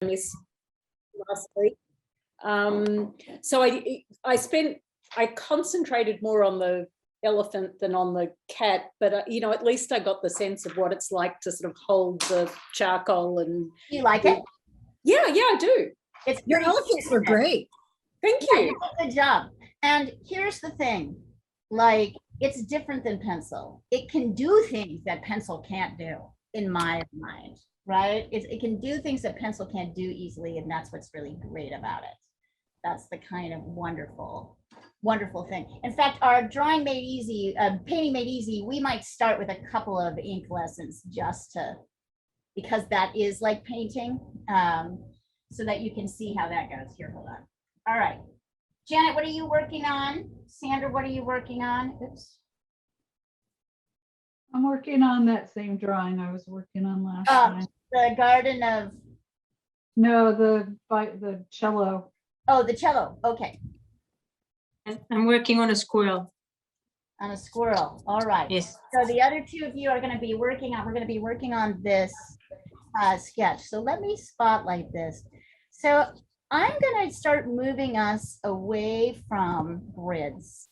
this last week. So I concentrated more on the elephant than on the cat, but you know, at least I got the sense of what it's like to sort of hold the charcoal. And You like it? Yeah, I do. Your elephants were great. Thank Yeah, you. you did a good job. And here's the thing, like, it's different than pencil. It can do things that pencil can't do, in my mind, right? It can do things that pencil can't do easily, and that's what's really great about it. That's the kind of wonderful thing. In fact, our drawing made easy, painting made easy, we might start with a couple of ink lessons just to, because that is like painting, so that you can see how that goes. Here, hold on. All right. Janet, what are you working on? Sandra, what are you working on? Oops. I'm working on that same drawing I was working on last time. The garden of, No, the cello. oh, the cello. Okay. I'm working on a squirrel. On a squirrel. All right. Yes. So the other two of you are going to be working on, we're going to be working on this sketch. So let me spotlight this. So I'm going to start moving us away from grids.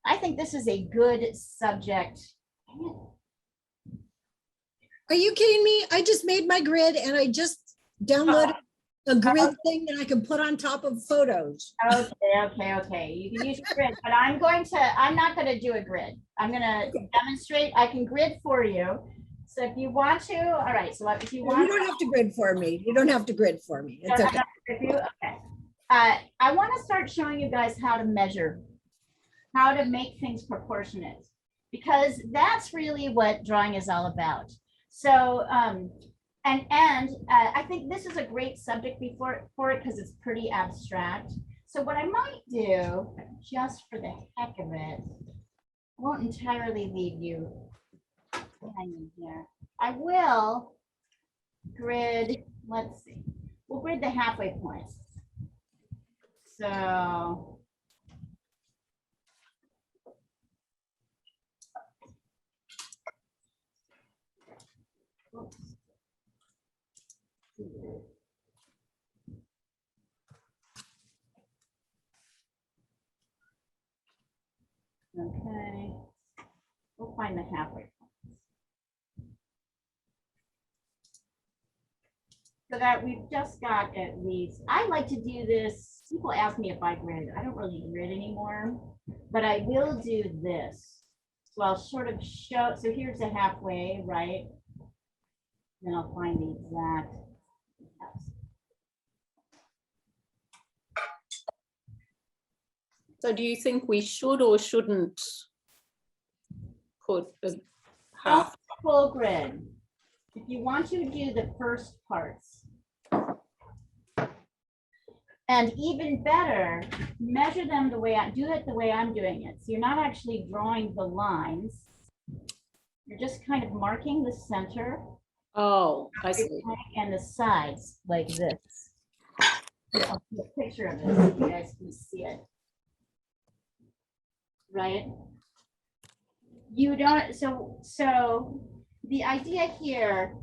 I think this is a good subject. Are you kidding me? I just made my grid and I just downloaded a grid thing that I can put on top of photos. Okay. You can use a grid, but I'm not going to do a grid. I'm going to demonstrate. I can grid for you. So if you want to, all right. So if you want, You don't have to grid for me. You don't have to grid for me. It's okay. Okay. I want to start showing you guys how to measure, how to make things proportionate, because that's really what drawing is all about. So, I think this is a great subject for it because it's pretty abstract. So what I might do, just for the heck of it, won't entirely leave you hanging here. I will grid, let's see, we'll grid the halfway points. So oops. Okay, we'll find the halfway point. So that we've just got at least, I like to do this, people ask me if I grid, I don't really grid anymore, but I will do this. So I'll sort of show, so here's the halfway, right? Then I'll find the exact. So do you think we should or shouldn't put a half? Full grid. If you want to do the first parts. And even better, measure them the way do it the way I'm doing it. So you're not actually drawing the lines. You're just kind of marking the center. Oh, I see. And the sides like this. I'll put a picture of this so you guys can see it. Right? You don't, so the idea here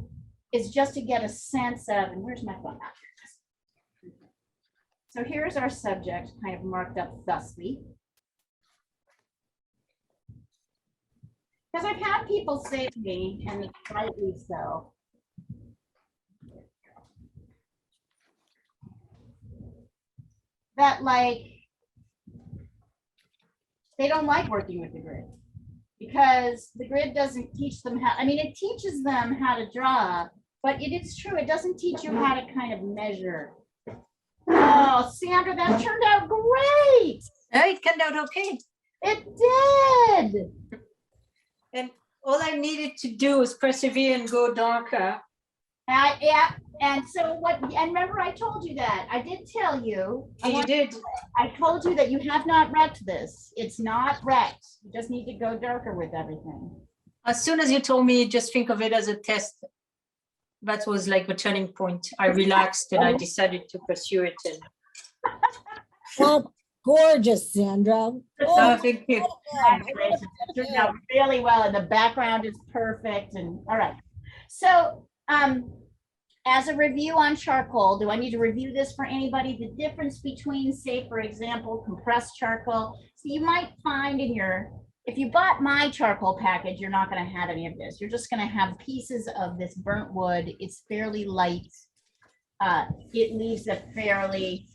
is just to get a sense of, and where's my phone? So here's our subject kind of marked up thusly. Because I've had people say to me, and rightly so, that like, they don't like working with the grid because the grid doesn't teach them how, I mean, it teaches them how to draw, but it is true, it doesn't teach you how to kind of measure. Oh, Sandra, that turned out great. It turned out okay. It did. And all I needed to do was persevere and go darker. Yeah, and so what, and remember I told you that, I did tell you. You did. I told you that you have not wrecked this. It's not wrecked. You just need to go darker with everything. As soon as you told me, just think of it as a test. That was like a turning point. I relaxed and I decided to pursue it. And Well, gorgeous, Sandra. oh, thank you. It turned out really well, and the background is perfect. And all right. So, as a review on charcoal, do I need to review this for anybody? The difference between, say, for example, compressed charcoal. So you might find in your, if you bought my charcoal package, you're not going to have any of this. You're just going to have pieces of this burnt wood. It's fairly light. It leaves a fairly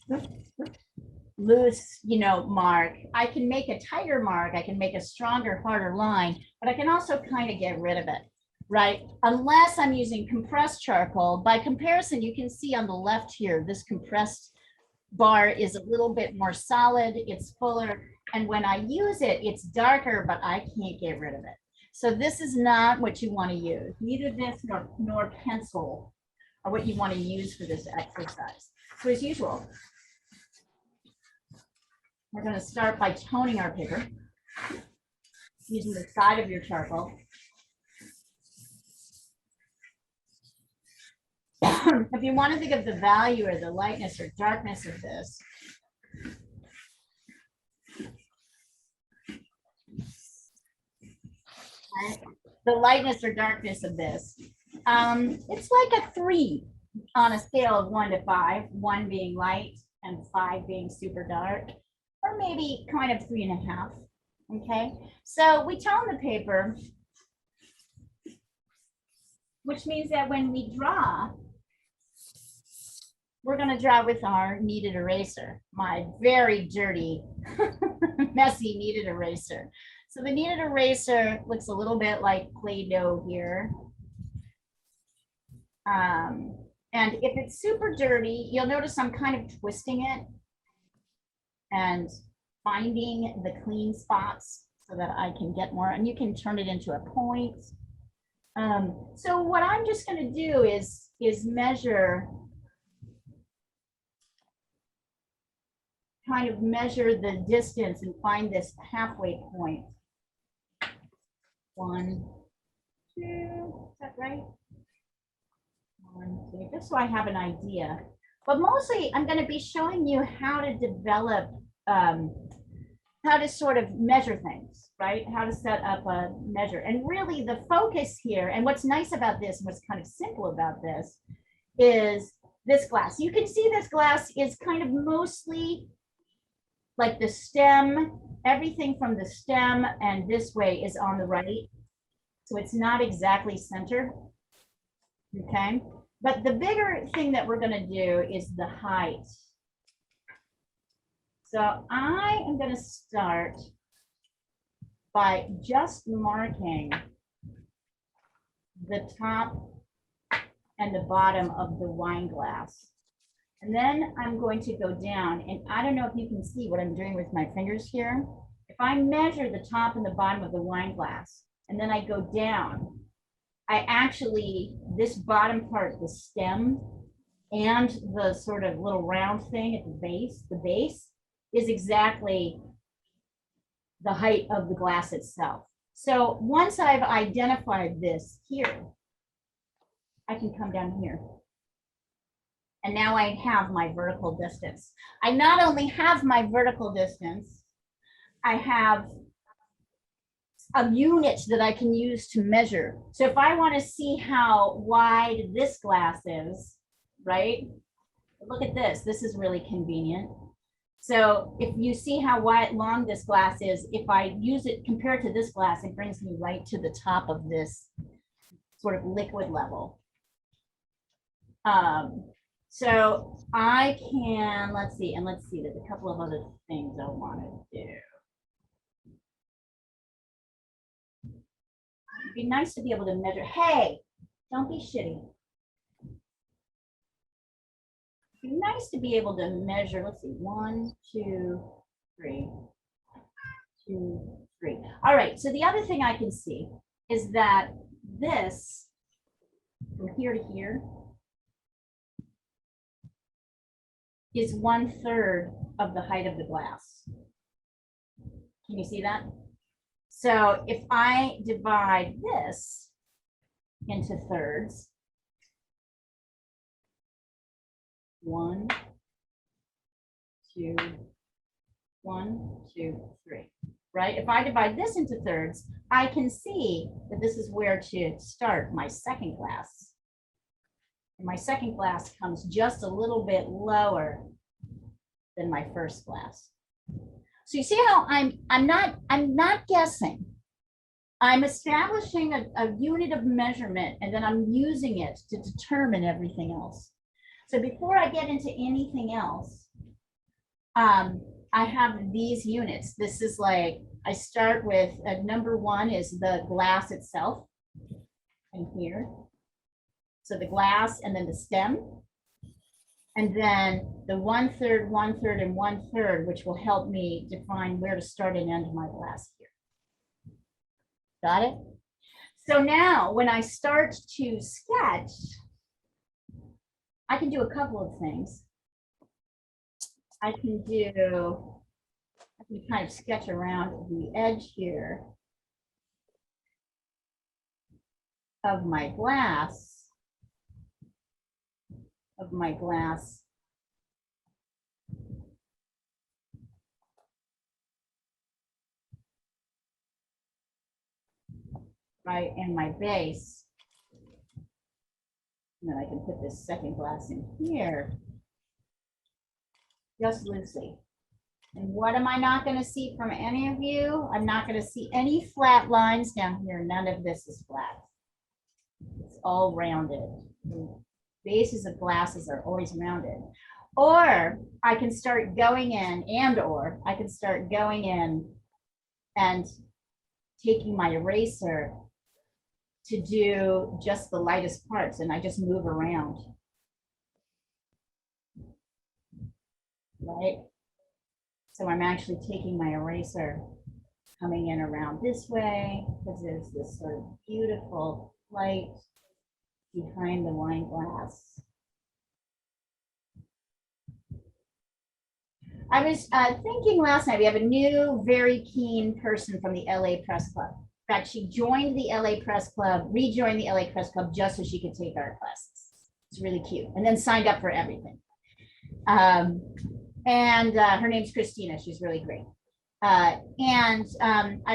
loose, you know, mark. I can make a tighter mark. I can make a stronger, harder line, but I can also kind of get rid of it. Right? Unless I'm using compressed charcoal. By comparison, you can see on the left here, this compressed bar is a little bit more solid, it's fuller, and when I use it, it's darker, but I can't get rid of it. So this is not what you want to use. Neither this nor pencil are what you want to use for this exercise. So as usual, we're going to start by toning our paper using the side of your charcoal. If you want to think of the value or the lightness or darkness of this, right? The lightness or darkness of this, it's like a 3 on a scale of 1 to 5, 1 being light and 5 being super dark, or maybe kind of 3.5. Okay, so we tone the paper, which means that when we draw, we're going to draw with our kneaded eraser, my very dirty, messy kneaded eraser. So the kneaded eraser looks a little bit like Play-Doh here. And if it's super dirty, you'll notice I'm kind of twisting it and finding the clean spots so that I can get more, and you can turn it into a point. So what I'm just going to do is measure, kind of measure the distance and find this halfway point. 1, 2, is that right? 1, 2, just so I have an idea. But mostly I'm going to be showing you how to develop, how to sort of measure things, right? How to set up a measure. And really the focus here, and what's nice about this, and what's kind of simple about this, is this glass. You can see this glass is kind of mostly like the stem, everything from the stem and this way is on the right. So it's not exactly centered, okay? But the bigger thing that we're gonna do is the height. So I am gonna start by just marking the top and the bottom of the wine glass. And then I'm going to go down, and I don't know if you can see what I'm doing with my fingers here. If I measure the top and the bottom of the wine glass, and then I go down, I actually, this bottom part, the stem, and the sort of little round thing at the base is exactly the height of the glass itself. So once I've identified this here, I can come down here. And now I have my vertical distance. I not only have my vertical distance, I have a unit that I can use to measure. So if I want to see how wide this glass is, right? Look at this. This is really convenient. So if you see how long this glass is, if I use it compared to this glass, it brings me right to the top of this sort of liquid level. So I can, let's see, there's a couple of other things I want to do. It'd be nice to be able to measure. Hey, don't be shitty. It'd be nice to be able to measure, let's see, 1, 2, 3, 2, 3. All right, so the other thing I can see is that this, from here to here, is 1/3 of the height of the glass. Can you see that? So if I divide this into thirds, 1, 2, 1, 2, 3, right? If I divide this into thirds, I can see that this is where to start my second glass. And my second glass comes just a little bit lower than my first glass. So you see how I'm not guessing. I'm establishing a unit of measurement, and then I'm using it to determine everything else. So before I get into anything else, I have these units. This is like, I start with number one is the glass itself, and here. So the glass and then the stem. And then the 1/3, 1/3, and 1/3, which will help me define where to start and end my glass here. Got it? So now when I start to sketch, I can do a couple of things. I can kind of sketch around the edge here of my glass. Right, and my base. And then I can put this second glass in here. Just loosely. And what am I not going to see from any of you? I'm not going to see any flat lines down here. None of this is flat. It's all rounded. The bases of glasses are always rounded. Or I can start going in, I can start going in and taking my eraser to do just the lightest parts, and I just move around. Right? So I'm actually taking my eraser, coming in around this way, because there's this sort of beautiful light behind the wine glass. I was thinking last night, we have a new, very keen person from the LA Press Club. In fact, she joined the LA Press Club, rejoined the LA Press Club just so she could take our classes. It's really cute. And then signed up for everything. Her name's Christina. She's really great. I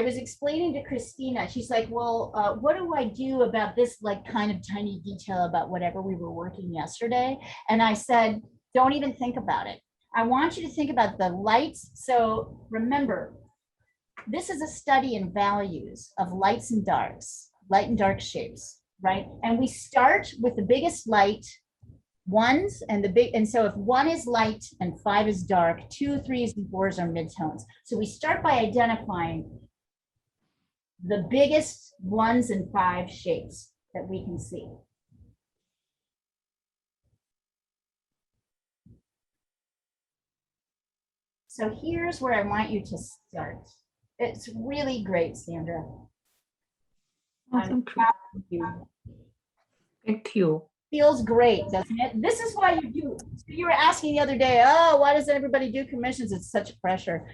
was explaining to Christina, she's like, well, what do I do about this like kind of tiny detail about whatever we were working yesterday? And I said, don't even think about it. I want you to think about the lights. So remember, this is a study in values of lights and darks, light and dark shapes, right? And we start with the biggest light, ones, and so if 1 is light and 5 is dark, 2, 3s, and 4s are midtones. So we start by identifying the biggest 1s and 5 shapes that we can see. So here's where I want you to start. It's really great, Sandra. Awesome. Thank you. Feels great, doesn't it? This is why you do. You were asking the other day, oh, why does everybody do commissions? It's such pressure.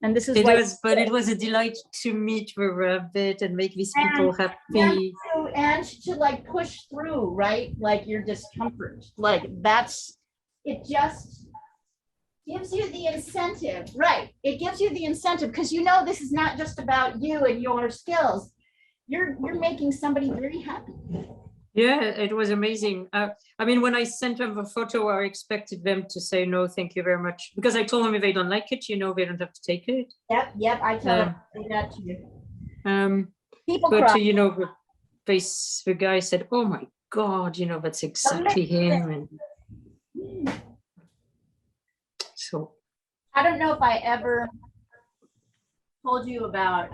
And this is But it was a delight to meet the rabbit and make these people happy. And to like push through, right? Like your discomfort. Like it just gives you the incentive, right? It gives you the incentive because you know this is not just about you and your skills. You're making somebody very happy. Yeah, it was amazing. I mean, when I sent them the photo, I expected them to say, no, thank you very much. Because I told them if they don't like it, they don't have to take it. Yep, I tell them that to you. People but, cry. The guy said, oh my God, that's exactly him. And so. I don't know if I ever told you about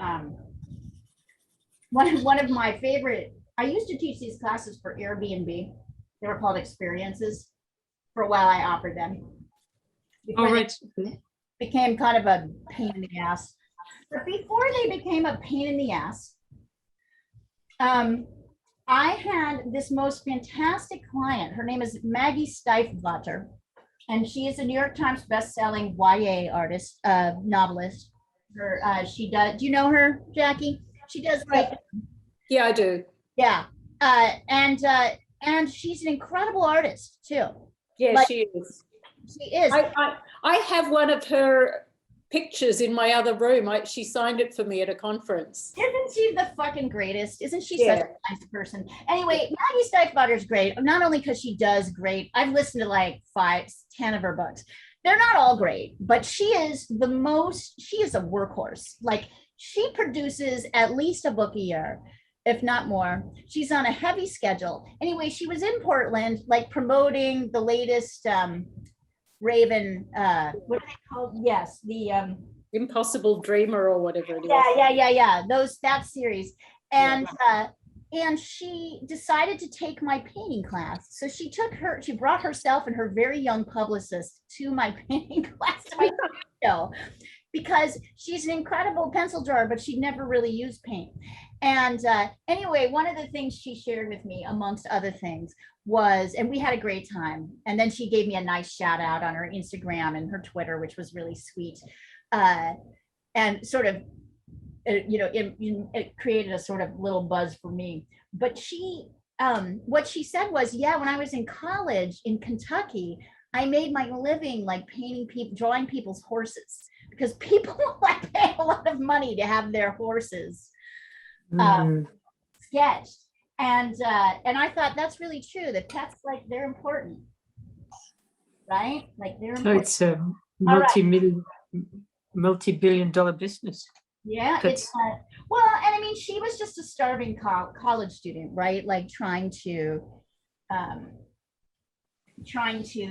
one of my favorite. I used to teach these classes for Airbnb. They were called experiences. For a while, I offered them. All right. Became kind of a pain in the ass. But before they became a pain in the ass, I had this most fantastic client. Her name is Maggie Stiefvater, and she is a New York Times bestselling YA artist, novelist. She does. Do you know her, Jackie? She does like. Yeah, I do. Yeah, and she's an incredible artist too. Yeah, Like, she is. She is. I have one of her pictures in my other room. She signed it for me at a conference. Isn't she the fucking greatest? Isn't she Yeah. such a nice person? Anyway, Maggie Stiefvater is great. Not only because she does great. I've listened to like 5-10 of her books. They're not all great, but she is a workhorse. Like she produces at least a book a year, if not more. She's on a heavy schedule. Anyway, she was in Portland, like promoting the latest Raven, what are they called? Yes, the Impossible Dreamer or whatever it is. yeah. That series. And she decided to take my painting class. So she brought herself and her very young publicist to my painting class, to my show, because she's an incredible pencil drawer, but she'd never really used paint. And anyway, one of the things she shared with me, amongst other things, was, and we had a great time. And then she gave me a nice shout out on her Instagram and her Twitter, which was really sweet. And sort of, it created a sort of little buzz for me. But what she said was, yeah, when I was in college in Kentucky, I made my living like drawing people's horses, because people like pay a lot of money to have their horses sketched. And I thought that's really true, that pets, like, they're important, right? Like they're So important. it's a right. multi-billion-dollar business. Yeah, That's- it's well, and I mean, she was just a starving college student, right? Like trying to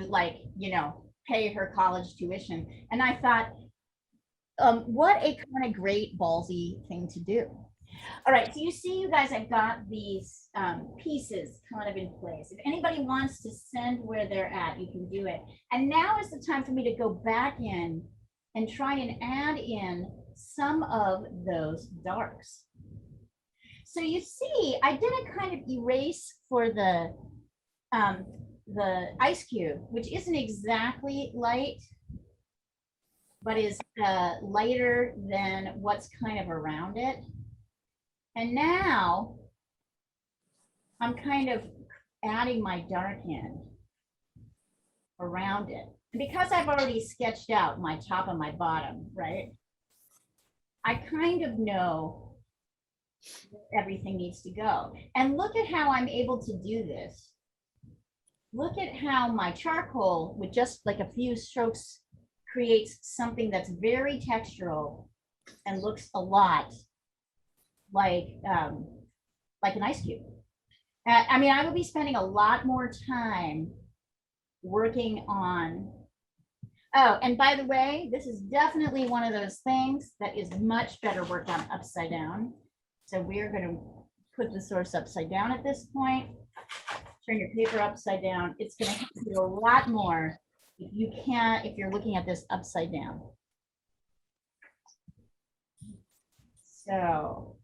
like, pay her college tuition. And I thought, what a kind of great ballsy thing to do. All right, so you guys, I've got these pieces kind of in place. If anybody wants to send where they're at, you can do it. And now is the time for me to go back in and try and add in some of those darks. So you see, I did a kind of erase for the ice cube, which isn't exactly light, but is lighter than what's kind of around it. And now I'm kind of adding my dark in around it. And because I've already sketched out my top and my bottom, right? I kind of know where everything needs to go. And look at how I'm able to do this. Look at how my charcoal, with just like a few strokes, creates something that's very textural and looks a lot like an ice cube. I mean, I would be spending a lot more time working on. Oh, and by the way, this is definitely one of those things that is much better worked on upside down. So we're going to put the source upside down at this point. Turn your paper upside down. It's going to help you a lot more if you're looking at this upside down. So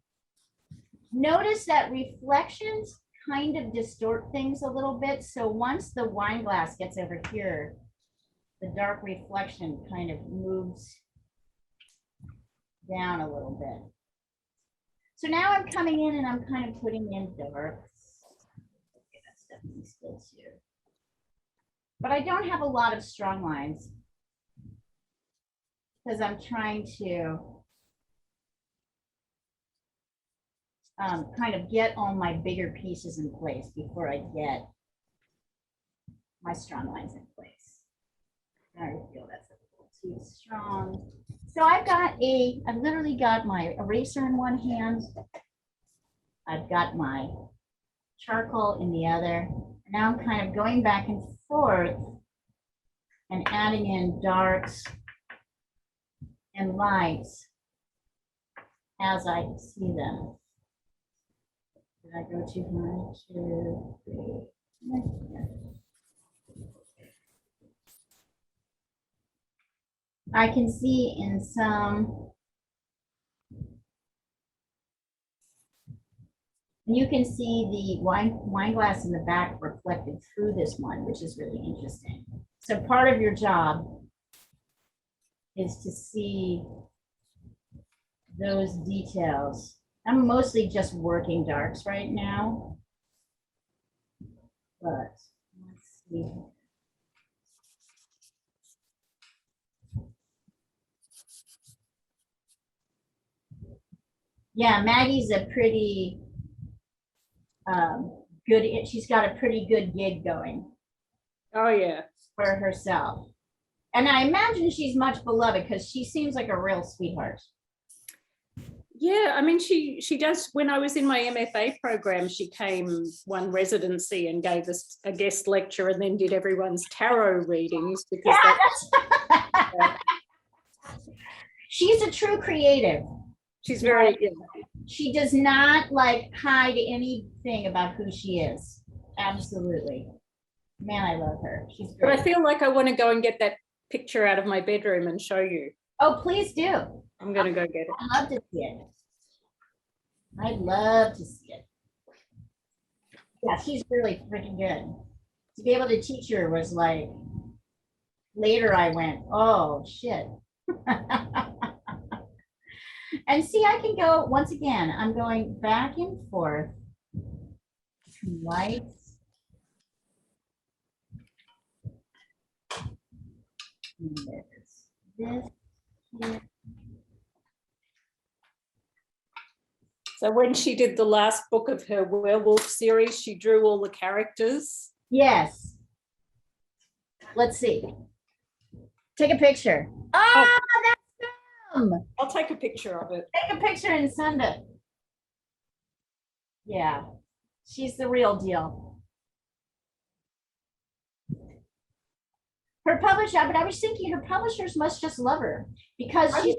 notice that reflections kind of distort things a little bit. So once the wine glass gets over here, the dark reflection kind of moves down a little bit. So now I'm coming in and I'm kind of putting in darks. Okay, that's definitely still here. But I don't have a lot of strong lines because I'm trying to kind of get all my bigger pieces in place before I get my strong lines in place. I feel that's a little too strong. So I've literally got my eraser in one hand. I've got my charcoal in the other. Now I'm kind of going back and forth and adding in darks and lights as I see them. Did I go too high? 2, 3. I can see in some, you can see the wine glass in the back reflected through this one, which is really interesting. So part of your job is to see those details. I'm mostly just working darks right now, but let's see. Yeah, Maggie's a pretty good, she's got a pretty good gig going Oh, yeah. for herself. And I imagine she's much beloved because she seems like a real sweetheart. Yeah, I mean, she does. When I was in my MFA program, she came one residency and gave us a guest lecture, and then did everyone's tarot readings because Yeah, she's a true creative. she's very. Yeah. She does not like hide anything about who she is. Absolutely. Man, I love her. She's But I great. feel like I want to go and get that picture out of my bedroom and show you. Oh, please do. I'm going to go get it. I'd love to see it. I'd love to see it. Yeah, she's really freaking good. To be able to teach her was like, later I went, oh shit. And see, I can go, once again, I'm going back and forth. Lights. And this here. So when she did the last book of her werewolf series, she drew all the characters. Yes. Let's see. Take a picture. Oh, that's them. I'll take a picture of it. Take a picture and send it. Yeah, she's the real deal. Her publisher, but I was thinking her publishers must just love her because she's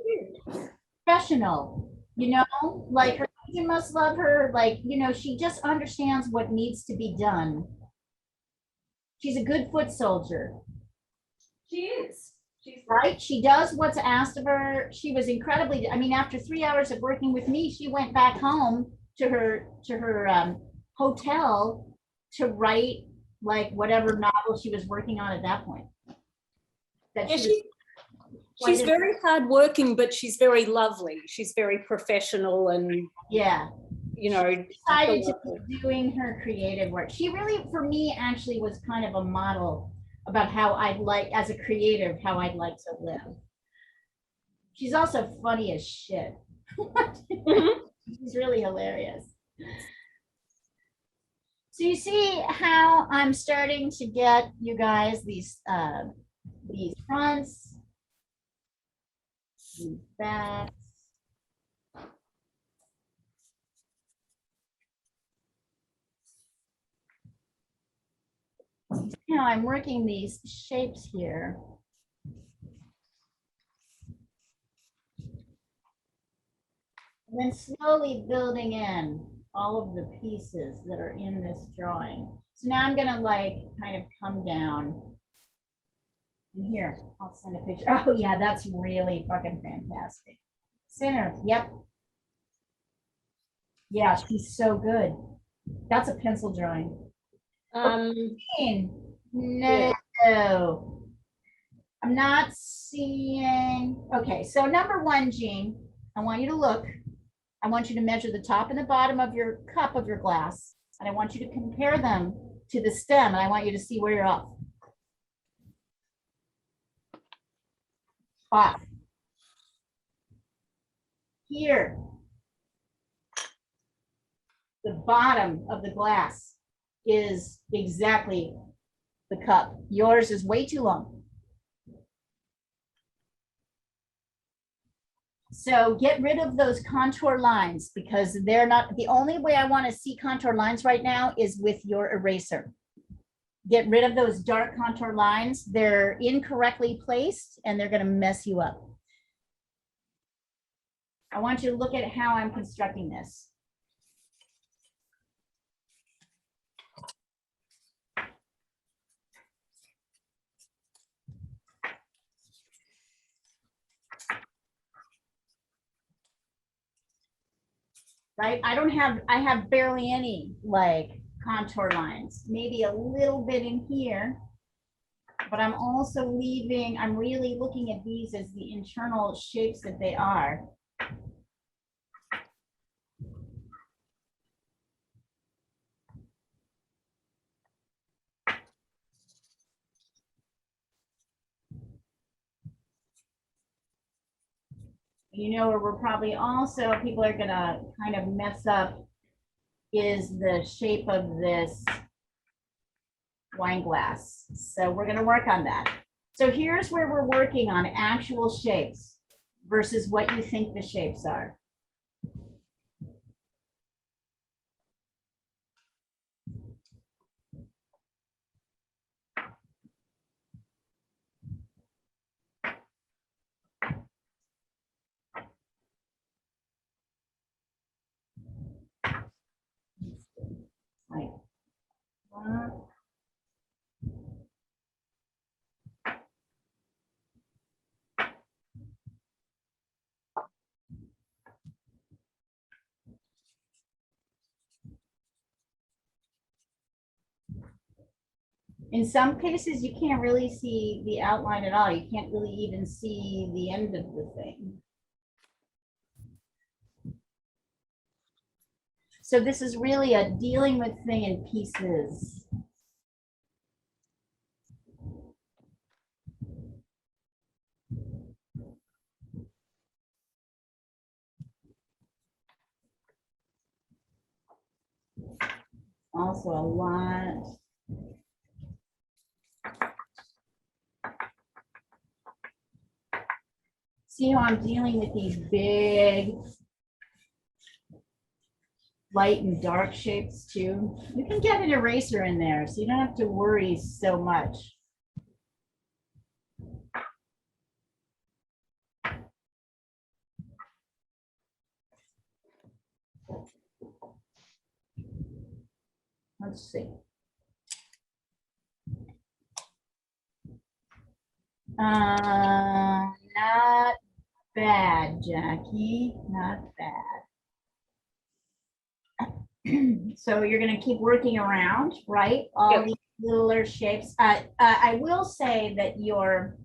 professional, you know, like her agent must love her. Like, you know, she just understands what needs to be done. She's a good foot soldier. She is. She's Right? She does what's asked of her. She was incredibly, I mean, after 3 hours of working with me, she went back home to her hotel to write like whatever novel she was working on at that point. That Yeah, she she's very hardworking, but she's very lovely. She's very professional and, yeah, you know, decided to be doing her creative work. She really, for me, actually was kind of a model about how I'd like, as a creative, how I'd like to live. She's also funny as shit. She's really hilarious. So you see how I'm starting to get you guys these fronts, these backs. You know, I'm working these shapes here. And then slowly building in all of the pieces that are in this drawing. So now I'm gonna like kind of come down. And here, I'll send a picture. Oh yeah, that's really fucking fantastic. Center, yep. Yeah, she's so good. That's a pencil drawing. No, I'm not seeing. Okay, so number one, Jean, I want you to look. I want you to measure the top and the bottom of your cup of your glass, and I want you to compare them to the stem, and I want you to see where you're off. Off. Here, the bottom of the glass is exactly the cup. Yours is way too long. So get rid of those contour lines because they're not, the only way I want to see contour lines right now is with your eraser. Get rid of those dark contour lines. They're incorrectly placed and they're going to mess you up. I want you to look at how I'm constructing this. Right? I have barely any like contour lines, maybe a little bit in here, but I'm also leaving, I'm really looking at these as the internal shapes that they are. You know, where we're probably also, people are gonna kind of mess up is the shape of this wine glass. So we're gonna work on that. So here's where we're working on actual shapes versus what you think the shapes are. Like, in some cases, you can't really see the outline at all. You can't really even see the end of the thing. So this is really a dealing with thing in pieces. Also a lot. See how I'm dealing with these big light and dark shapes too? You can get an eraser in there, so you don't have to worry so much. Let's see. Not bad, Jackie, not bad. So you're gonna keep working around, right? All Yep. these littler shapes. I will say that your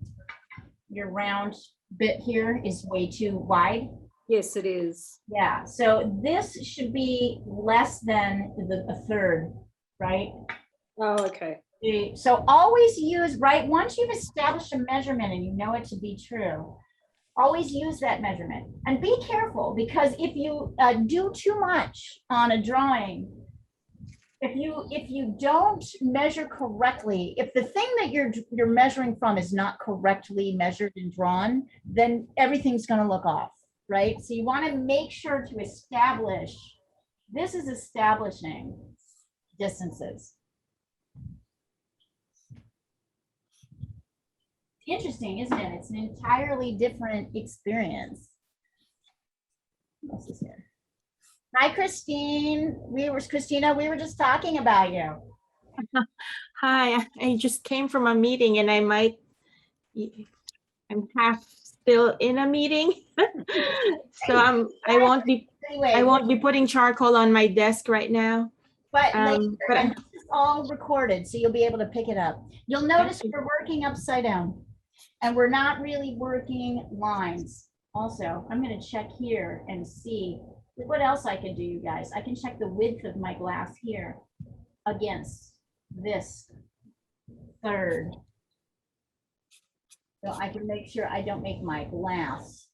round bit here is way too wide. Yes, it is. Yeah, so this should be less than a third, right? Oh, okay. So always use, right, once you've established a measurement and you know it to be true, always use that measurement. And be careful, because if you do too much on a drawing, if you don't measure correctly, if the thing that you're measuring from is not correctly measured and drawn, then everything's going to look off, right? So you want to make sure to establish, this is establishing distances. Interesting, isn't it? It's an entirely different experience. What else is here? Hi, Christine. Christina, we were just talking about you. Hi, I just came from a meeting and I'm half still in a meeting. So I won't be putting charcoal on my desk right now. But, but and this is all recorded, so you'll be able to pick it up. You'll notice we're working upside down and we're not really working lines. Also, I'm going to check here and see what else I can do, you guys. I can check the width of my glass here against this third. So I can make sure I don't make my glass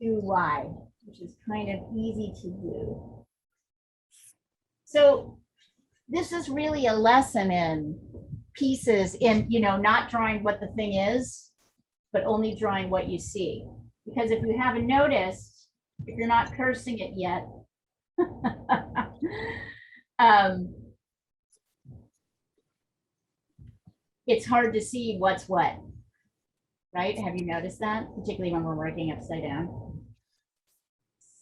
too wide, which is kind of easy to do. So this is really a lesson in pieces, in, you know, not drawing what the thing is, but only drawing what you see. Because if you haven't noticed, if you're not cursing it yet, it's hard to see what's what, right? Have you noticed that? Particularly when we're working upside down.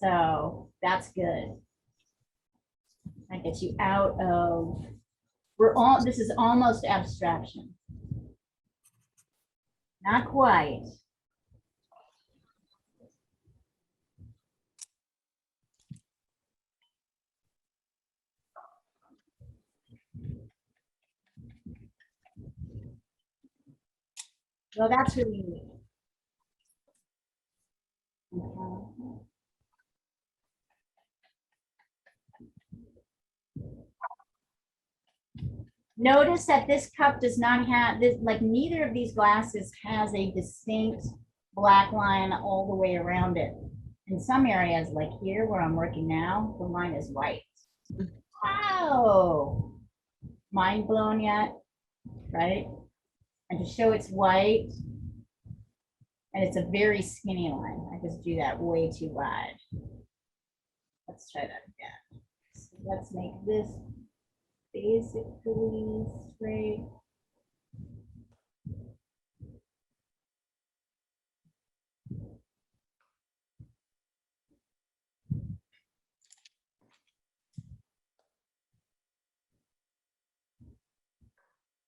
So that's good. That gets you out of, this is almost abstraction. Not quite. Well, that's really neat. Okay. Notice that this cup does not have this, like neither of these glasses has a distinct black line all the way around it. In some areas, like here where I'm working now, the line is white. Wow. Mind blown yet? Right? And to show it's white, and it's a very skinny line. I just do that way too wide. Let's try that again. So let's make this basically straight.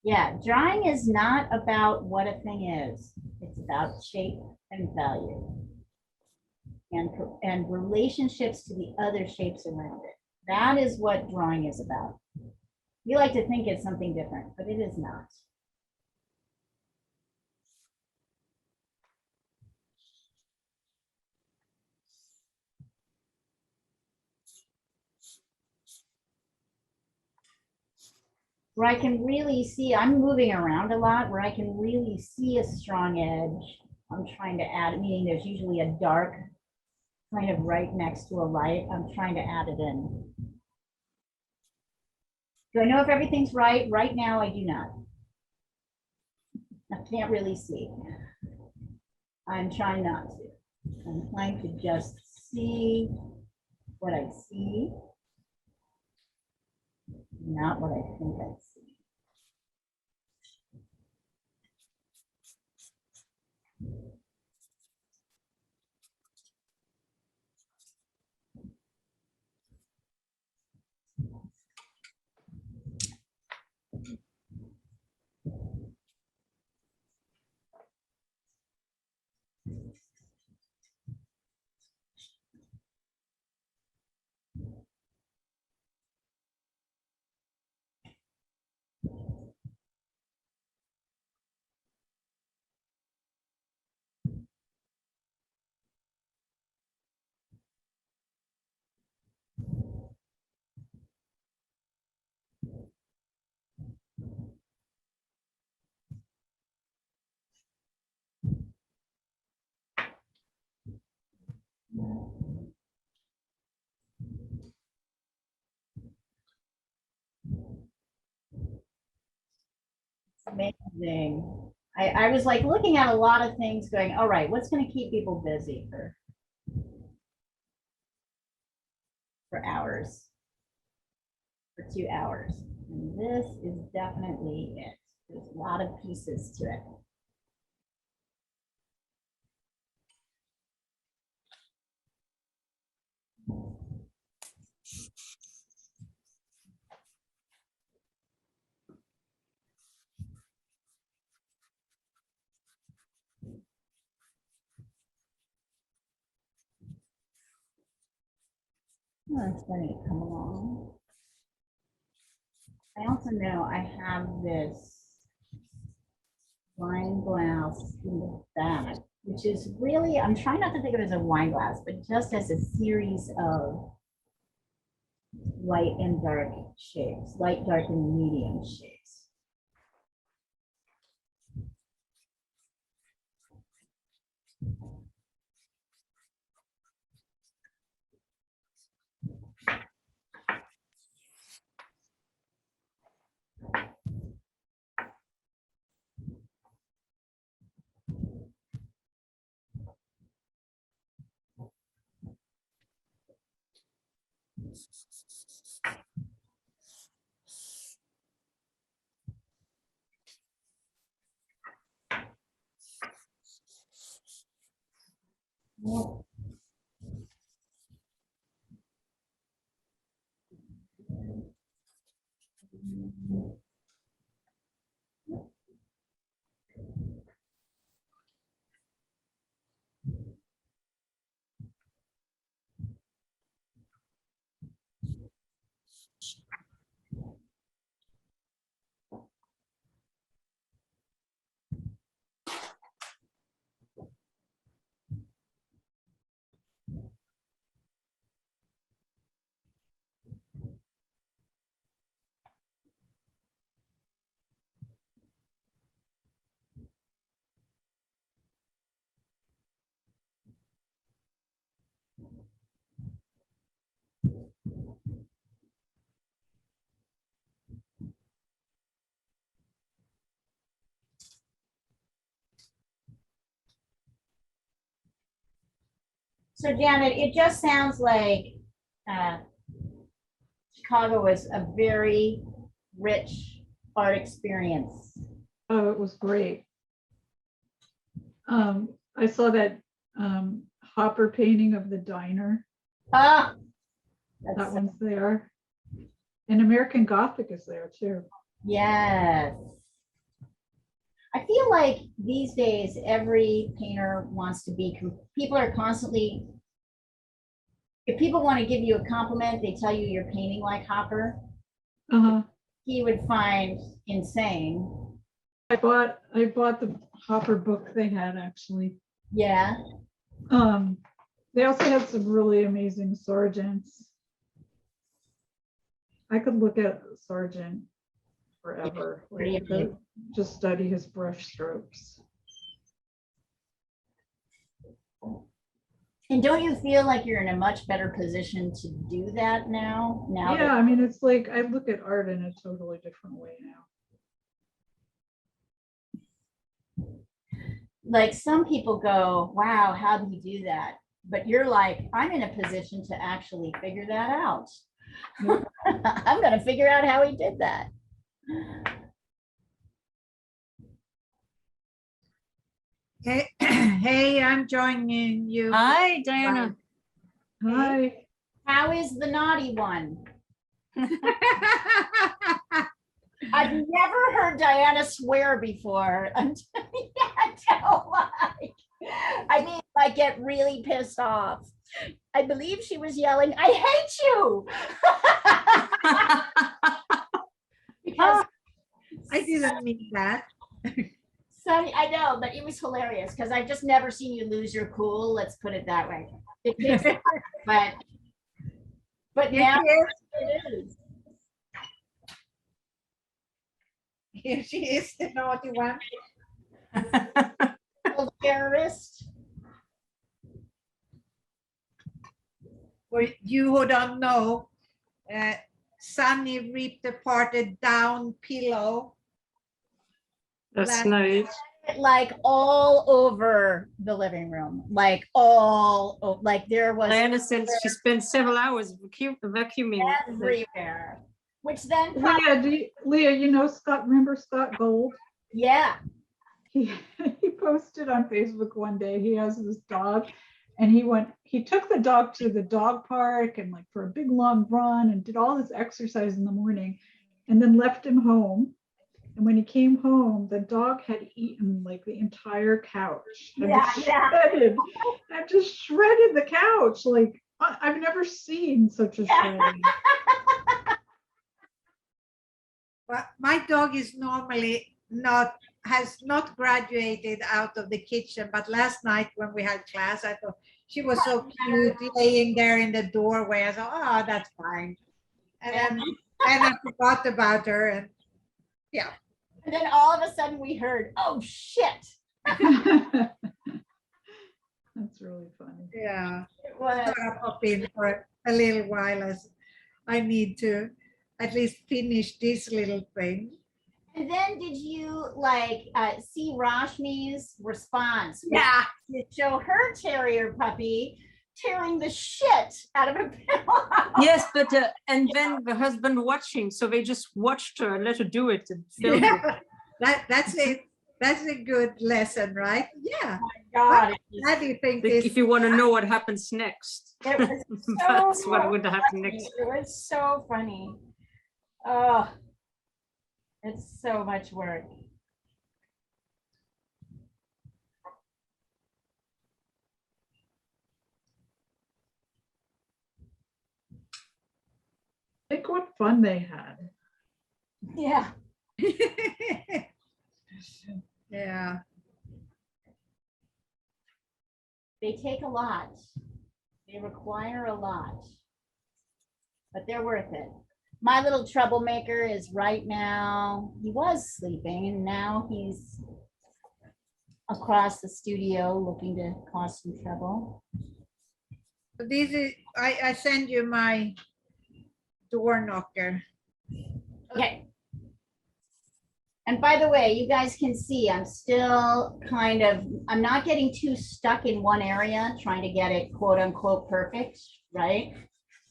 Yeah, drawing is not about what a thing is. It's about shape and value and relationships to the other shapes around it. That is what drawing is about. We like to think it's something different, but it is not. Where I can really see, I'm moving around a lot, where I can really see a strong edge. I'm trying to add, meaning there's usually a dark kind of right next to a light. I'm trying to add it in. Do I know if everything's right? Right now, I do not. I can't really see. I'm trying not to. I'm trying to just see what I see, not what I think I see. Amazing. I was like looking at a lot of things going, all right, what's going to keep people busy for hours, for 2 hours? And this is definitely it. There's a lot of pieces to it. Oh, it's starting to come along. I also know I have this wine glass in the back, which is really, I'm trying not to think of it as a wine glass, but just as a series of light and dark shapes, light, dark, and medium shapes. Well, So Janet, it just sounds like Chicago was a very rich art experience. Oh, it was great. I saw that Hopper painting of the diner. Ah, That that's, one's there. And American Gothic is there too. yes. I feel like these days, every painter wants to be, people are constantly, if people want to give you a compliment, they tell you you're painting like Hopper. Uh-huh. He would find insane. I bought the Hopper book they had actually. Yeah. They also had some really amazing Sargents. I could look at Sargent forever. Pretty Like, amazing. just study his brush strokes. And don't you feel like you're in a much better position to do that now? Now Yeah, that, I mean, it's like I look at art in a totally different way now. like some people go, wow, how do you do that? But you're like, I'm in a position to actually figure that out. Yep. I'm going to figure out how he did that. Hey, hey, I'm joining you. Hi, Diana. Hi. How is the naughty one? I've never heard Diana swear before until I mean, like get really pissed off. I believe she was yelling, I hate you. Because I didn't mean that. Sonny, I know, but it was hilarious because I've just never seen you lose your cool. Let's put it that way. It takes, but now it is. Here she is, the naughty one. Little terrorist. For you who don't know, Sunny ripped apart a down pillow. That's Last- nice. Like all over the living room, like like there was Diana said she spent several hours vacuuming. everywhere. Which then, Leah, you know Scott, remember Scott Gold? yeah, He posted on Facebook one day, he has this dog and he took the dog to the dog park and like for a big long run and did all this exercise in the morning and then left him home. And when he came home, the dog had eaten like the entire couch. And just shredded the couch. Like I've never seen such a shredding. But my dog is normally has not graduated out of the kitchen, but last night when we had class, I thought she was so cute laying there in the doorway. I thought, oh, that's fine. And I forgot about her. And yeah. and then all of a sudden we heard, oh shit. That's really funny. Yeah. It was, I'll pop in for a little while as I need to at least finish this little thing. and then did you like see Rashmi's response? Yeah. To show her terrier puppy tearing the shit out of a pillow. Yes, but and then the husband watching, so they just watched her and let her do it and filmed it. Yeah. That's it. That's a good lesson, right? Yeah. God, How do you think Like, this? if you want to know what happens next, it was so that's what would happen funny. next. It was so funny. Oh, it's so much work. Think what fun they had. Yeah. Yeah. They take a lot. They require a lot. But they're worth it. My little troublemaker is right now, he was sleeping and now he's across the studio looking to cause some trouble. This is, I send you my door knocker. Okay. And And by the way, you guys can see I'm still kind of, I'm not getting too stuck in one area, trying to get it quote unquote perfect, right?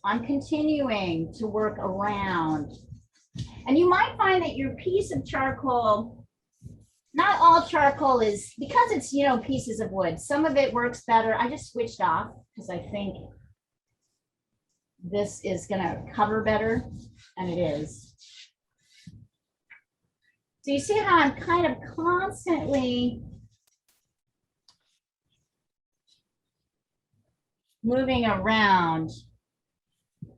I'm continuing to work around. And you might find that your piece of charcoal, not all charcoal is, because it's, you know, pieces of wood, some of it works better. I just switched off because I think this is gonna cover better, and it is. So you see how I'm kind of constantly moving around,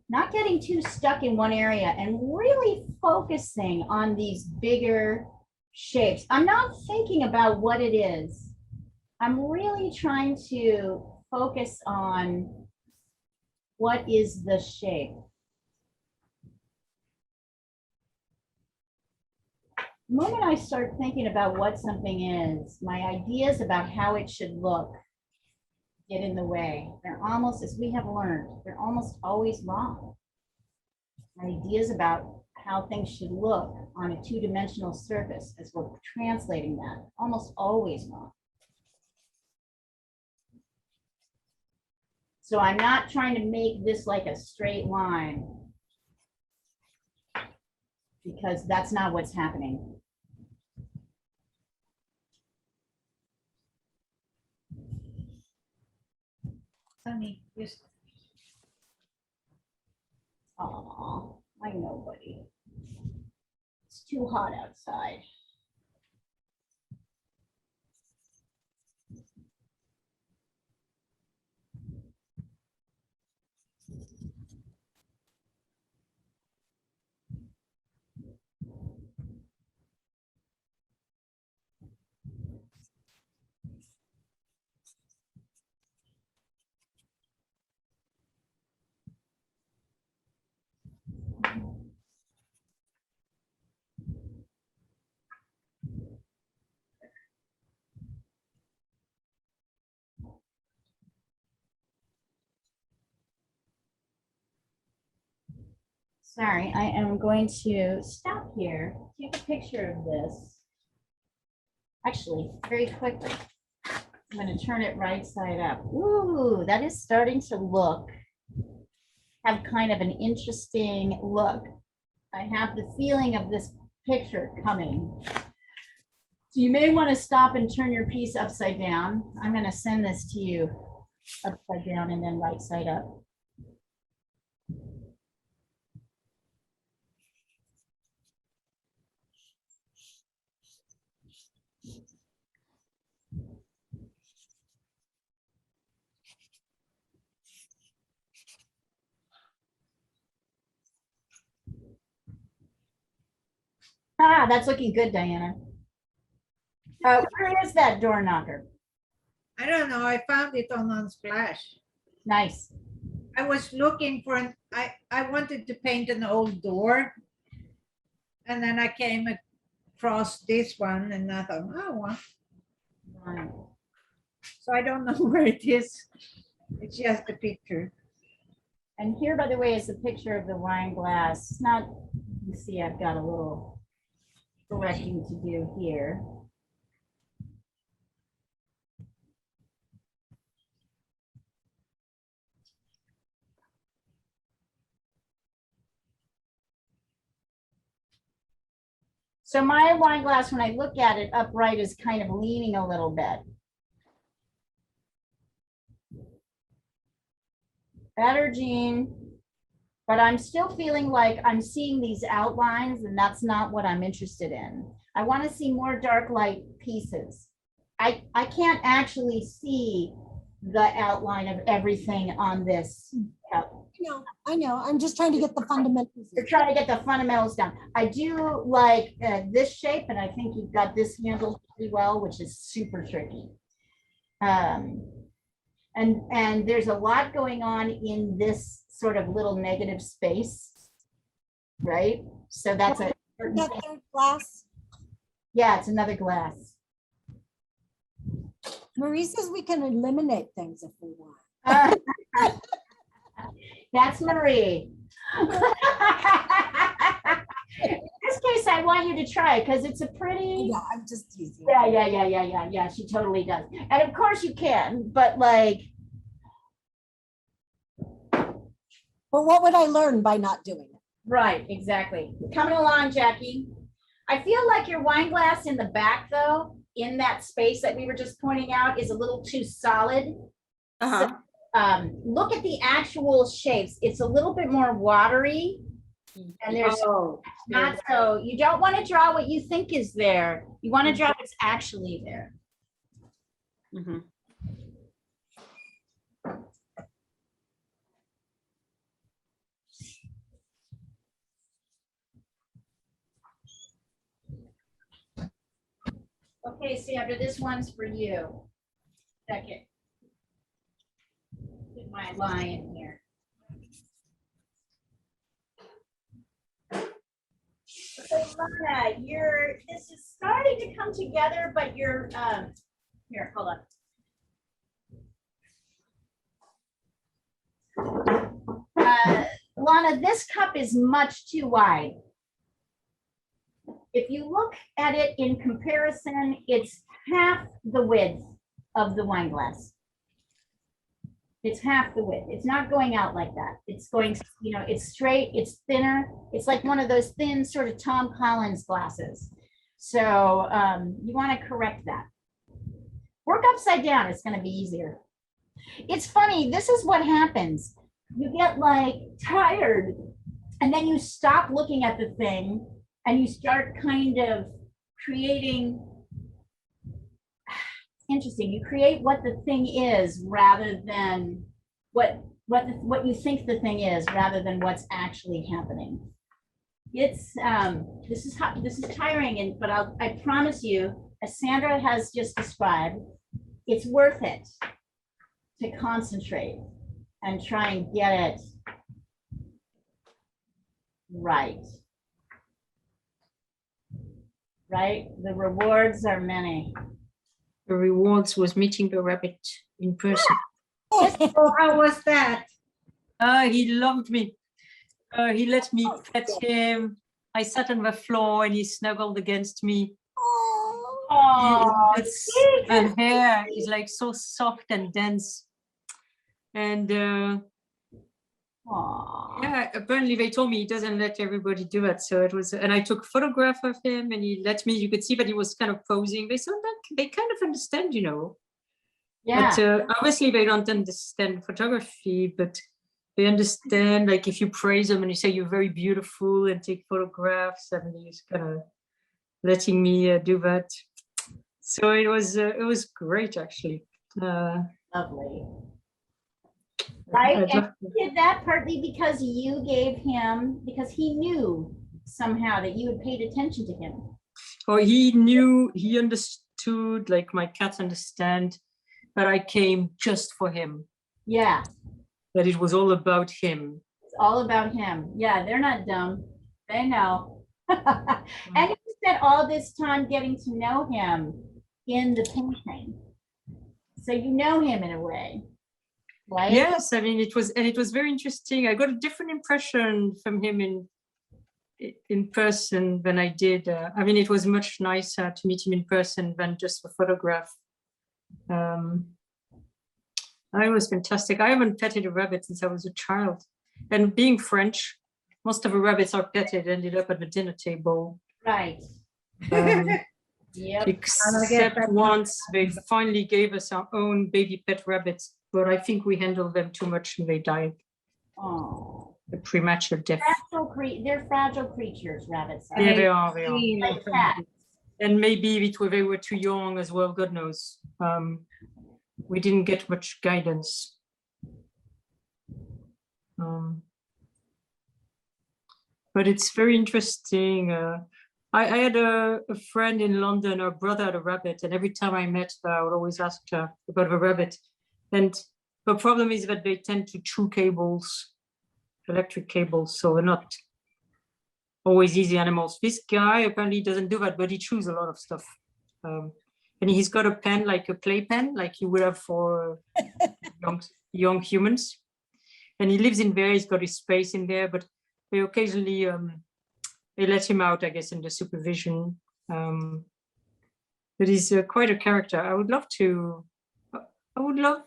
not getting too stuck in one area and really focusing on these bigger shapes. I'm not thinking about what it is. I'm really trying to focus on what is the shape. The moment I start thinking about what something is, my ideas about how it should look get in the way. They're almost, as we have learned, they're almost always wrong. My ideas about how things should look on a two-dimensional surface, as we're translating that, almost always wrong. So I'm not trying to make this like a straight line, because that's not what's happening. Honey, just Oh, I know, buddy. It's too hot outside. Sorry, I am going to stop here, take a picture of this. Actually, very quickly. I'm going to turn it right side up. Ooh, that is starting to look, have kind of an interesting look. I have the feeling of this picture coming. So you may want to stop and turn your piece upside down. I'm going to send this to you upside down and then right side up. Ah, that's looking good, Diana. Where is that door knocker? I don't know. I found it on Unsplash. Nice. I was looking for I wanted to paint an old door. And then I came across this one and I thought, oh, well. Right. So I don't know where it is. It's just a picture. And here, by the way, is a picture of the wine glass. It's not, you see, I've got a little correcting to do here. So my wine glass, when I look at it upright, is kind of leaning a little bit. Better, Jean. But I'm still feeling like I'm seeing these outlines, and that's not what I'm interested in. I want to see more dark light pieces. I can't actually see the outline of everything on this. I know. I'm just trying to get the fundamentals. You're trying to get the fundamentals down. I do like this shape, and I think you've got this handled pretty well, which is super tricky. And there's a lot going on in this sort of little negative space, right? So that's a That third glass. yeah, it's another glass. Marie says we can eliminate things if we want. That's Marie. This this case, I want you to try it because it's a pretty. Yeah, I'm just teasing. Yeah. She totally does. And of course you can, but like, But what would I learn by not doing it? right, exactly. Coming along, Jackie. I feel like your wine glass in the back, though, in that space that we were just pointing out, is a little too solid. Uh-huh. Look at the actual shapes. It's a little bit more watery. And there's Oh, not so, you don't want to draw what you think is there. You want to draw what's actually there. mhm. Okay, Sandra, this one's for you. Second. Put my line here. So Lana, this is starting to come together, but you're, here, hold on. Lana, this cup is much too wide. If you look at it in comparison, it's half the width of the wine glass. It's half the width. It's not going out like that. It's going, it's straight, it's thinner. It's like one of those thin sort of Tom Collins glasses. So you want to correct that. Work upside down. It's going to be easier. It's funny. This is what happens. You get like tired and then you stop looking at the thing and you start kind of creating, interesting, you create what the thing is rather than what you think the thing is rather than what's actually happening. It's, this is tiring, but I promise you, as Sandra has just described, it's worth it to concentrate and try and get it right. Right? The rewards are many. The rewards was meeting the rabbit in person. Oh, how was that? He loved me. He let me pet him. I sat on the floor and he snuggled against me. Oh, And hair is like so soft and dense. And yeah, apparently they told me he doesn't let everybody do it. So it was, and I took a photograph of him and he let me, you could see that he was kind of posing. They said that they kind of understand, yeah. But obviously they don't understand photography, but they understand, like if you praise them and you say you're very beautiful and take photographs, and he's kind of letting me do that. So it was great, actually. Lovely. Right, and he did that partly because you gave him, because he knew somehow that you had paid attention to him. Or he knew, he understood, like my cats understand, that I came just for him. Yeah. That it was all about him. It's all about him. Yeah, they're not dumb. They know. And you spent all this time getting to know him in the painting. So you know him in a way. Right? Yes, I mean it was very interesting. I got a different impression from him in person than I did. I mean, it was much nicer to meet him in person than just a photograph. It was fantastic. I haven't petted a rabbit since I was a child, and being French, most of the rabbits are petted ended up at the dinner table. Right. Yep. Except once they finally gave us our own baby pet rabbits, but I think we handled them too much and they died. Oh. A premature death. They're fragile creatures, rabbits. Yeah, they are. Like cats. And maybe they were too young as well, God knows. We didn't get much guidance. But it's very interesting. I had a friend in London, her brother had a rabbit, and every time I met her, I would always ask her about the rabbit. And the problem is that they tend to chew cables, electric cables, so they're not always easy animals. This guy apparently doesn't do that, but he chews a lot of stuff. And he's got a pen, like a playpen, like you would have for young humans. And he lives in there, he's got his space in there, but they occasionally they let him out, I guess, under supervision. But he's quite a character. I would love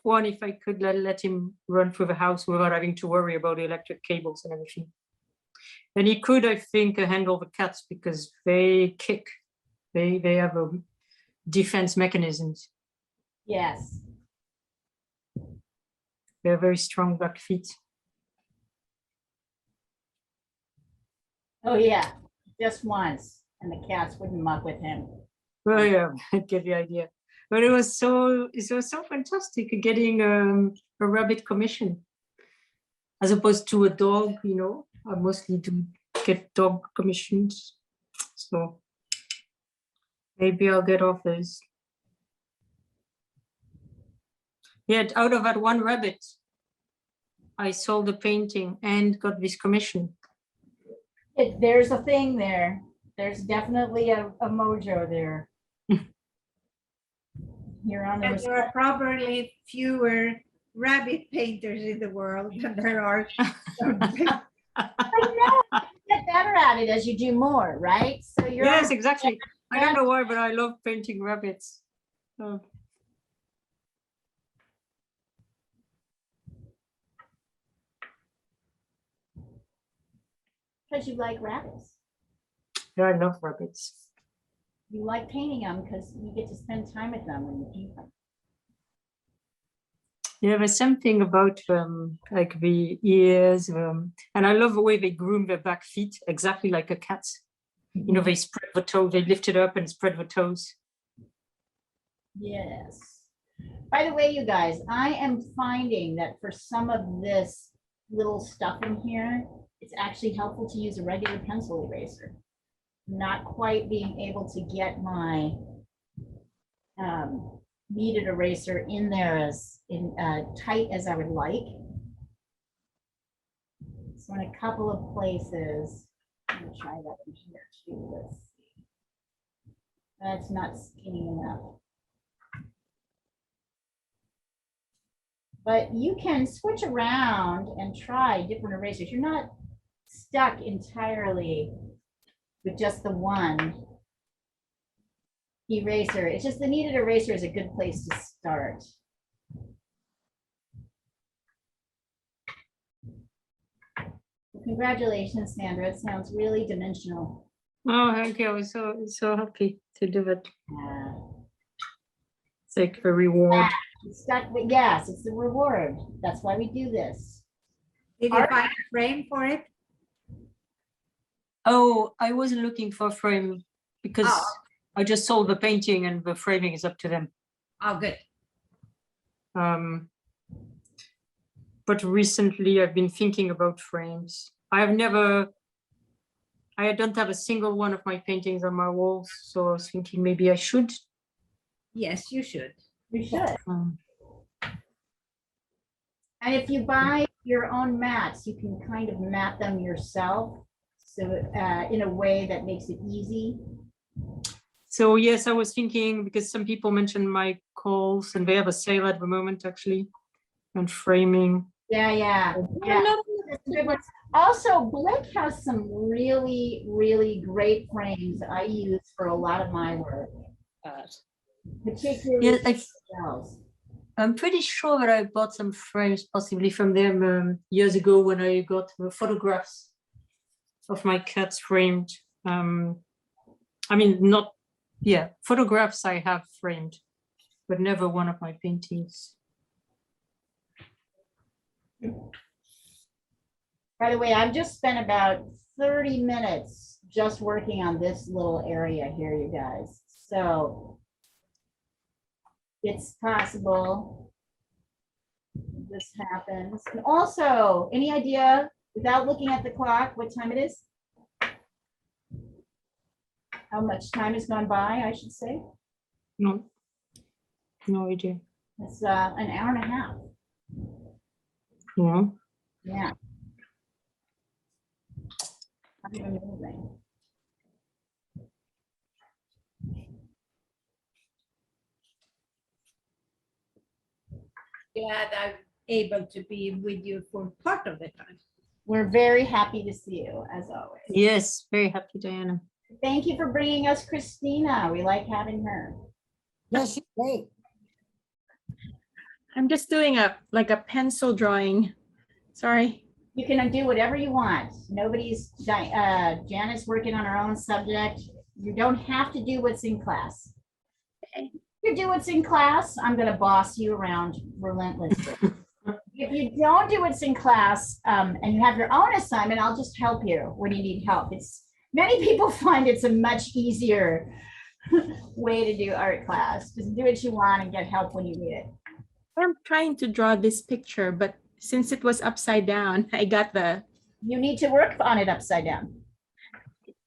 one if I could let him run through the house without having to worry about the electric cables and everything. And he could, I think, handle the cats because they kick. They have defense mechanisms. Yes. They have very strong back feet. Oh, yeah, just once, and the cats wouldn't muck with him. Well, yeah, I get the idea. But it was so fantastic getting a rabbit commission as opposed to a dog. I mostly do get dog commissions, so maybe I'll get offers. Yet out of that one rabbit, I sold the painting and got this commission. There's a thing there. There's definitely a mojo there. You're on And the. there are probably fewer rabbit painters in the world than there are. I know. Get better at it as you do more, right? So you're. Yes, exactly. I don't know why, but I love painting rabbits. Because you like rabbits. Yeah, I love rabbits. You like painting them because you get to spend time with them when you paint them. Yeah, there's something about like the ears, and I love the way they groom their back feet, exactly like a cat. They spread the toe, they lift it up and spread the toes. Yes. By the way, you guys, I am finding that for some of this little stuff in here, it's actually helpful to use a regular pencil eraser. Not quite being able to get my kneaded eraser in there as tight as I would like. So in a couple of places, I'm gonna try that in here too. Let's see. That's not skinny enough. But you can switch around and try different erasers. You're not stuck entirely with just the one eraser. It's just the kneaded eraser is a good place to start. Congratulations, Sandra. It sounds really dimensional. Oh, thank you. I was so happy to do it. Yeah. It's like a reward. It's stuck with, yes, it's the reward. That's why we do this. Did you find a frame for it? Oh, I wasn't looking for a frame because Oh. I just sold the painting and the framing is up to them. Oh, good. But recently I've been thinking about frames. I don't have a single one of my paintings on my walls, so I was thinking maybe I should. Yes, you should. You should. And if you buy your own mats, you can kind of mat them yourself. So in a way that makes it easy. So yes, I was thinking because some people mentioned my calls and they have a sale at the moment actually on framing. Yeah. Good ones. Also, Blick has some really, really great frames I use for a lot of my work. Particularly shells. I'm pretty sure that I bought some frames possibly from them years ago when I got the photographs of my cats framed. Photographs I have framed, but never one of my paintings. By the way, I've just spent about 30 minutes just working on this little area here, you guys. So it's possible this happens. And also, any idea, without looking at the clock, what time it is? How much time has gone by, I should say? No idea. It's an hour and a half. Yeah. Yeah. Not even moving. Glad I'm able to be with you for part of the time. We're very happy to see you, as always. Yes, very happy, Diana. Thank you for bringing us Christina. We like having her. Yes, she's great. I'm just doing a pencil drawing. Sorry. You can do whatever you want. Janet's working on her own subject. You don't have to do what's in class. Okay. If you do what's in class, I'm gonna boss you around relentlessly. If you don't do what's in class, and you have your own assignment, I'll just help you when you need help. Many people find it's a much easier way to do art class. Just do what you want and get help when you need it. I'm trying to draw this picture, but since it was upside down, I got the. You need to work on it upside down.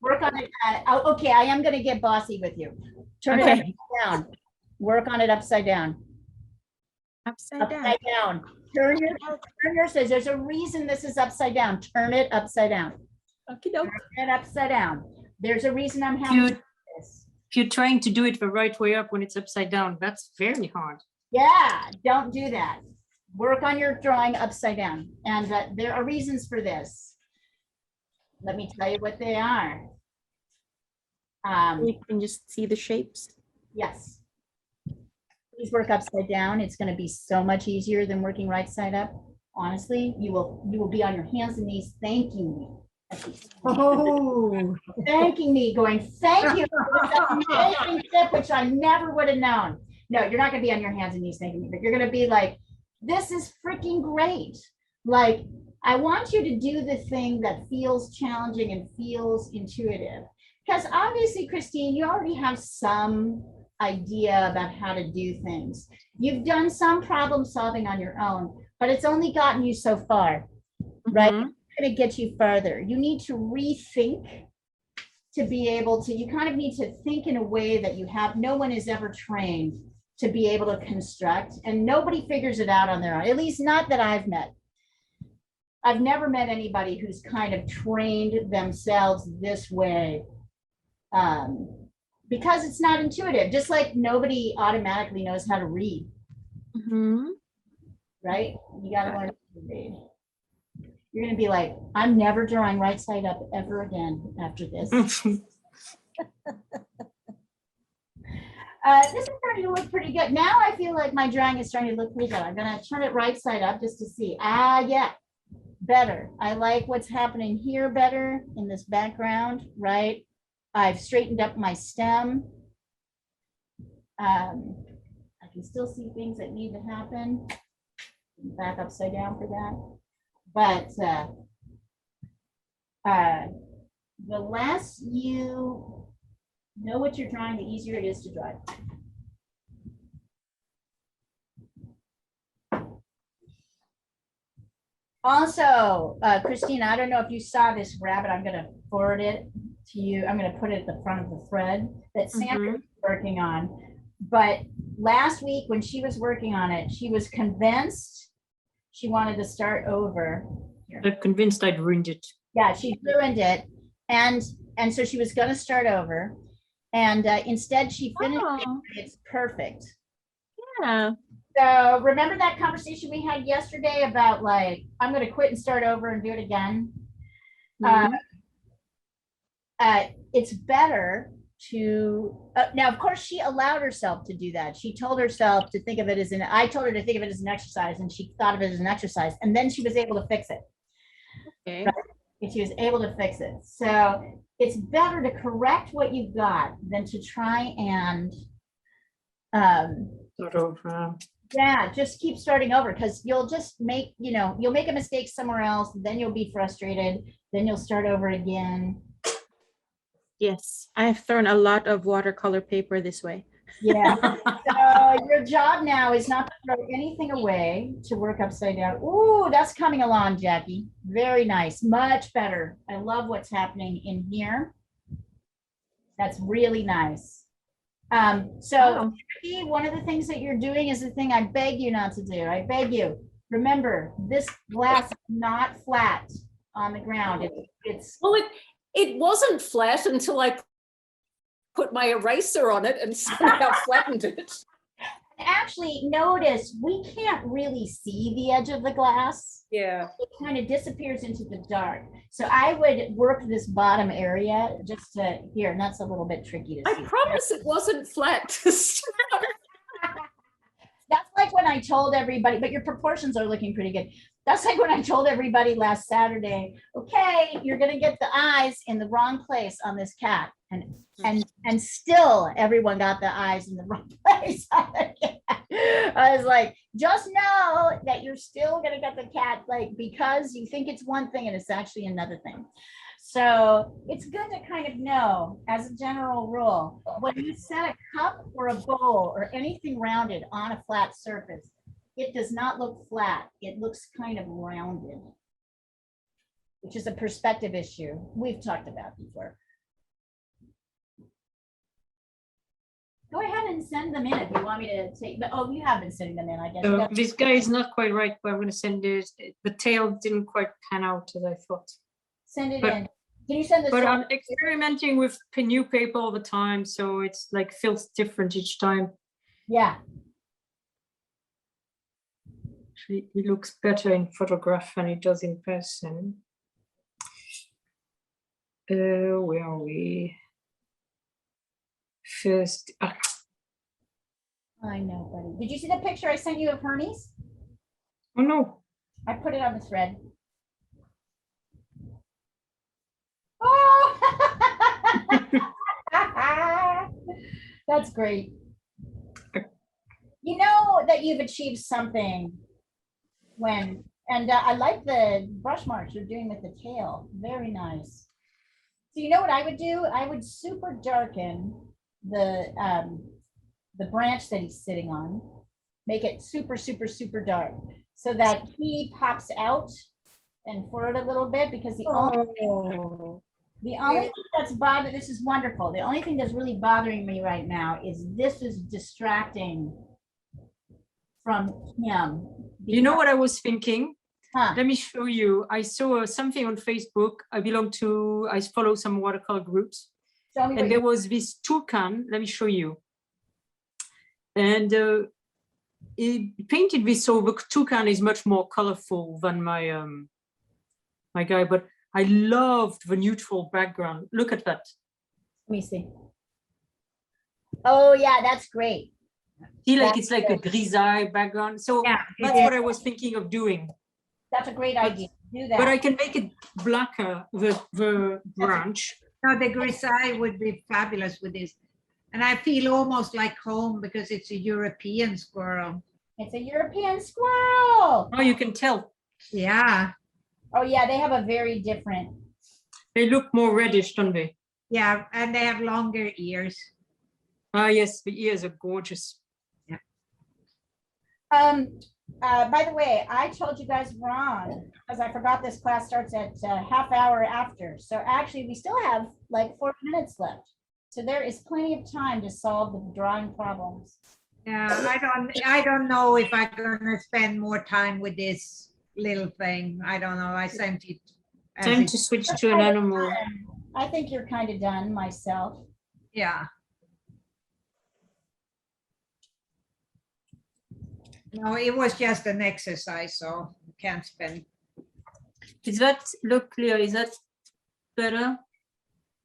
Work on it. Okay, I am gonna get bossy with you. Turn it Okay. upside down. Work on it upside down. Upside down. Upside down. Turn your says there's a reason this is upside down. Turn it upside down. Okay, doke. Turn it upside down. There's a reason I'm If having you- this. If you're trying to do it the right way up when it's upside down, that's very hard. Yeah, don't do that. Work on your drawing upside down. And there are reasons for this. Let me tell you what they are. You can just see the shapes. Yes. Please work upside down. It's going to be so much easier than working right side up. Honestly, you will be on your hands and knees thanking me. Oh, Thanking me, going, thank you for this amazing tip, which I never would have known. No, you're not going to be on your hands and knees thanking me, but you're going to be like, this is freaking great. Like, I want you to do the thing that feels challenging and feels intuitive. Because obviously, Christine, you already have some idea about how to do things. You've done some problem solving on your own, but it's only gotten you so far, right? Mhm. It's going to get you further. You need to rethink to be able to, you kind of need to think in a way that no one is ever trained to be able to construct, and nobody figures it out on their own, at least not that I've met. I've never met anybody who's kind of trained themselves this way, because it's not intuitive, just like nobody automatically knows how to read, Mhm. right? You got to learn how to read. You're going to be like, I'm never drawing right side up ever again after this. This is starting to look pretty good. Now I feel like my drawing is starting to look pretty good. I'm gonna turn it right side up just to see. Yeah, better. I like what's happening here better in this background, right? I've straightened up my stem. I can still see things that need to happen. Back upside down for that. But the less you know what you're drawing, the easier it is to draw it. Also, Christina, I don't know if you saw this rabbit. I'm going to forward it to you. I'm going to put it at the front of the thread that Sandra is working on. But last week when she was working on it, she was convinced she wanted to start over. I'm convinced I'd ruined it. Yeah, she ruined it. And so she was going to start over. And instead she finished it. Oh, It's perfect. yeah. So remember that conversation we had yesterday about like, I'm going to quit and start over and do it again. Mhm. It's better to, now of course she allowed herself to do that. She told herself to think of it as I told her to think of it as an exercise, and she thought of it as an exercise, and then she was able to fix it. Okay. And she was able to fix it. So it's better to correct what you've got than to try and, Sort of. yeah, just keep starting over, because you'll just make, you'll make a mistake somewhere else, then you'll be frustrated, then you'll start over again. Yes, I have thrown a lot of watercolor paper this way. Yeah. So your job now is not to throw anything away, to work upside down. Ooh, that's coming along, Jackie. Very nice, much better. I love what's happening in here. That's really nice. So Wow. Jackie, one of the things that you're doing is the thing I beg you not to do. I beg you. Remember, this glass is not flat on the ground. It's Well, it wasn't flat until I put my eraser on it and somehow flattened it. Actually, notice we can't really see the edge of the glass. Yeah. It kind of disappears into the dark. So I would work this bottom area just to here, and that's a little bit tricky to I see. promise it wasn't flat to start. That's like when I told everybody, but your proportions are looking pretty good. That's like when I told everybody last Saturday, okay, you're gonna get the eyes in the wrong place on this cat. And still everyone got the eyes in the wrong place on the cat. I was like, just know that you're still gonna get the cat, like, because you think it's one thing and it's actually another thing. So it's good to kind of know, as a general rule, when you set a cup or a bowl or anything rounded on a flat surface, it does not look flat. It looks kind of rounded, which is a perspective issue we've talked about before. Go ahead and send them in if you want me to take, oh, you have been sending them in, I guess. So this guy is not quite right, but I'm going to send it. The tail didn't quite pan out as I thought. Send it but- in. Can you send this? But in? I'm experimenting with new paper all the time, so it's like feels different each time. Yeah, Actually, it looks better in photograph than it does in person. Where are we? First, I know, buddy. Did you see the picture I sent you of Hermes? oh no, I put it on the thread. Oh! That's great. You know that you've achieved something when, and I like the brush marks you're doing with the tail. Very nice. So you know what I would do? I would super darken the branch that he's sitting on, make it super, super, super dark so that he pops out and forward a little bit, because the only thing that's bothering, this is wonderful. The only thing that's really bothering me right now is this is distracting from him. you know what I was thinking? Huh. Let me show you. I saw something on Facebook. I follow some watercolor groups, Show me what and there was this toucan. Let me show you. And he painted this, so the toucan is much more colorful than my my guy, but I loved the neutral background. Look at that. Let me see. Oh yeah, that's great. See, like That's it's like a grisaille background. So Yeah, that's what I was thinking of doing. That's a great idea. Do that. But I can make it blacker, the branch. No, the grisaille would be fabulous with this. And I feel almost like home because it's a European squirrel. It's a European squirrel. Oh, you can tell. Yeah, Oh yeah, they have a very different. They look more reddish, don't they? yeah, and they have longer ears. Ah, yes, the ears are gorgeous. By the way, I told you guys wrong because I forgot this class starts at half hour after. So actually we still have like 4 minutes left. So there is plenty of time to solve the drawing problems. Yeah, I don't know if I'm gonna spend more time with this little thing. I don't know. I sent it. as Time it- to switch to an animal. I think you're kind of done myself. Yeah. No, it was just an exercise, so you can't spend. Is that, look, Leah, is that better?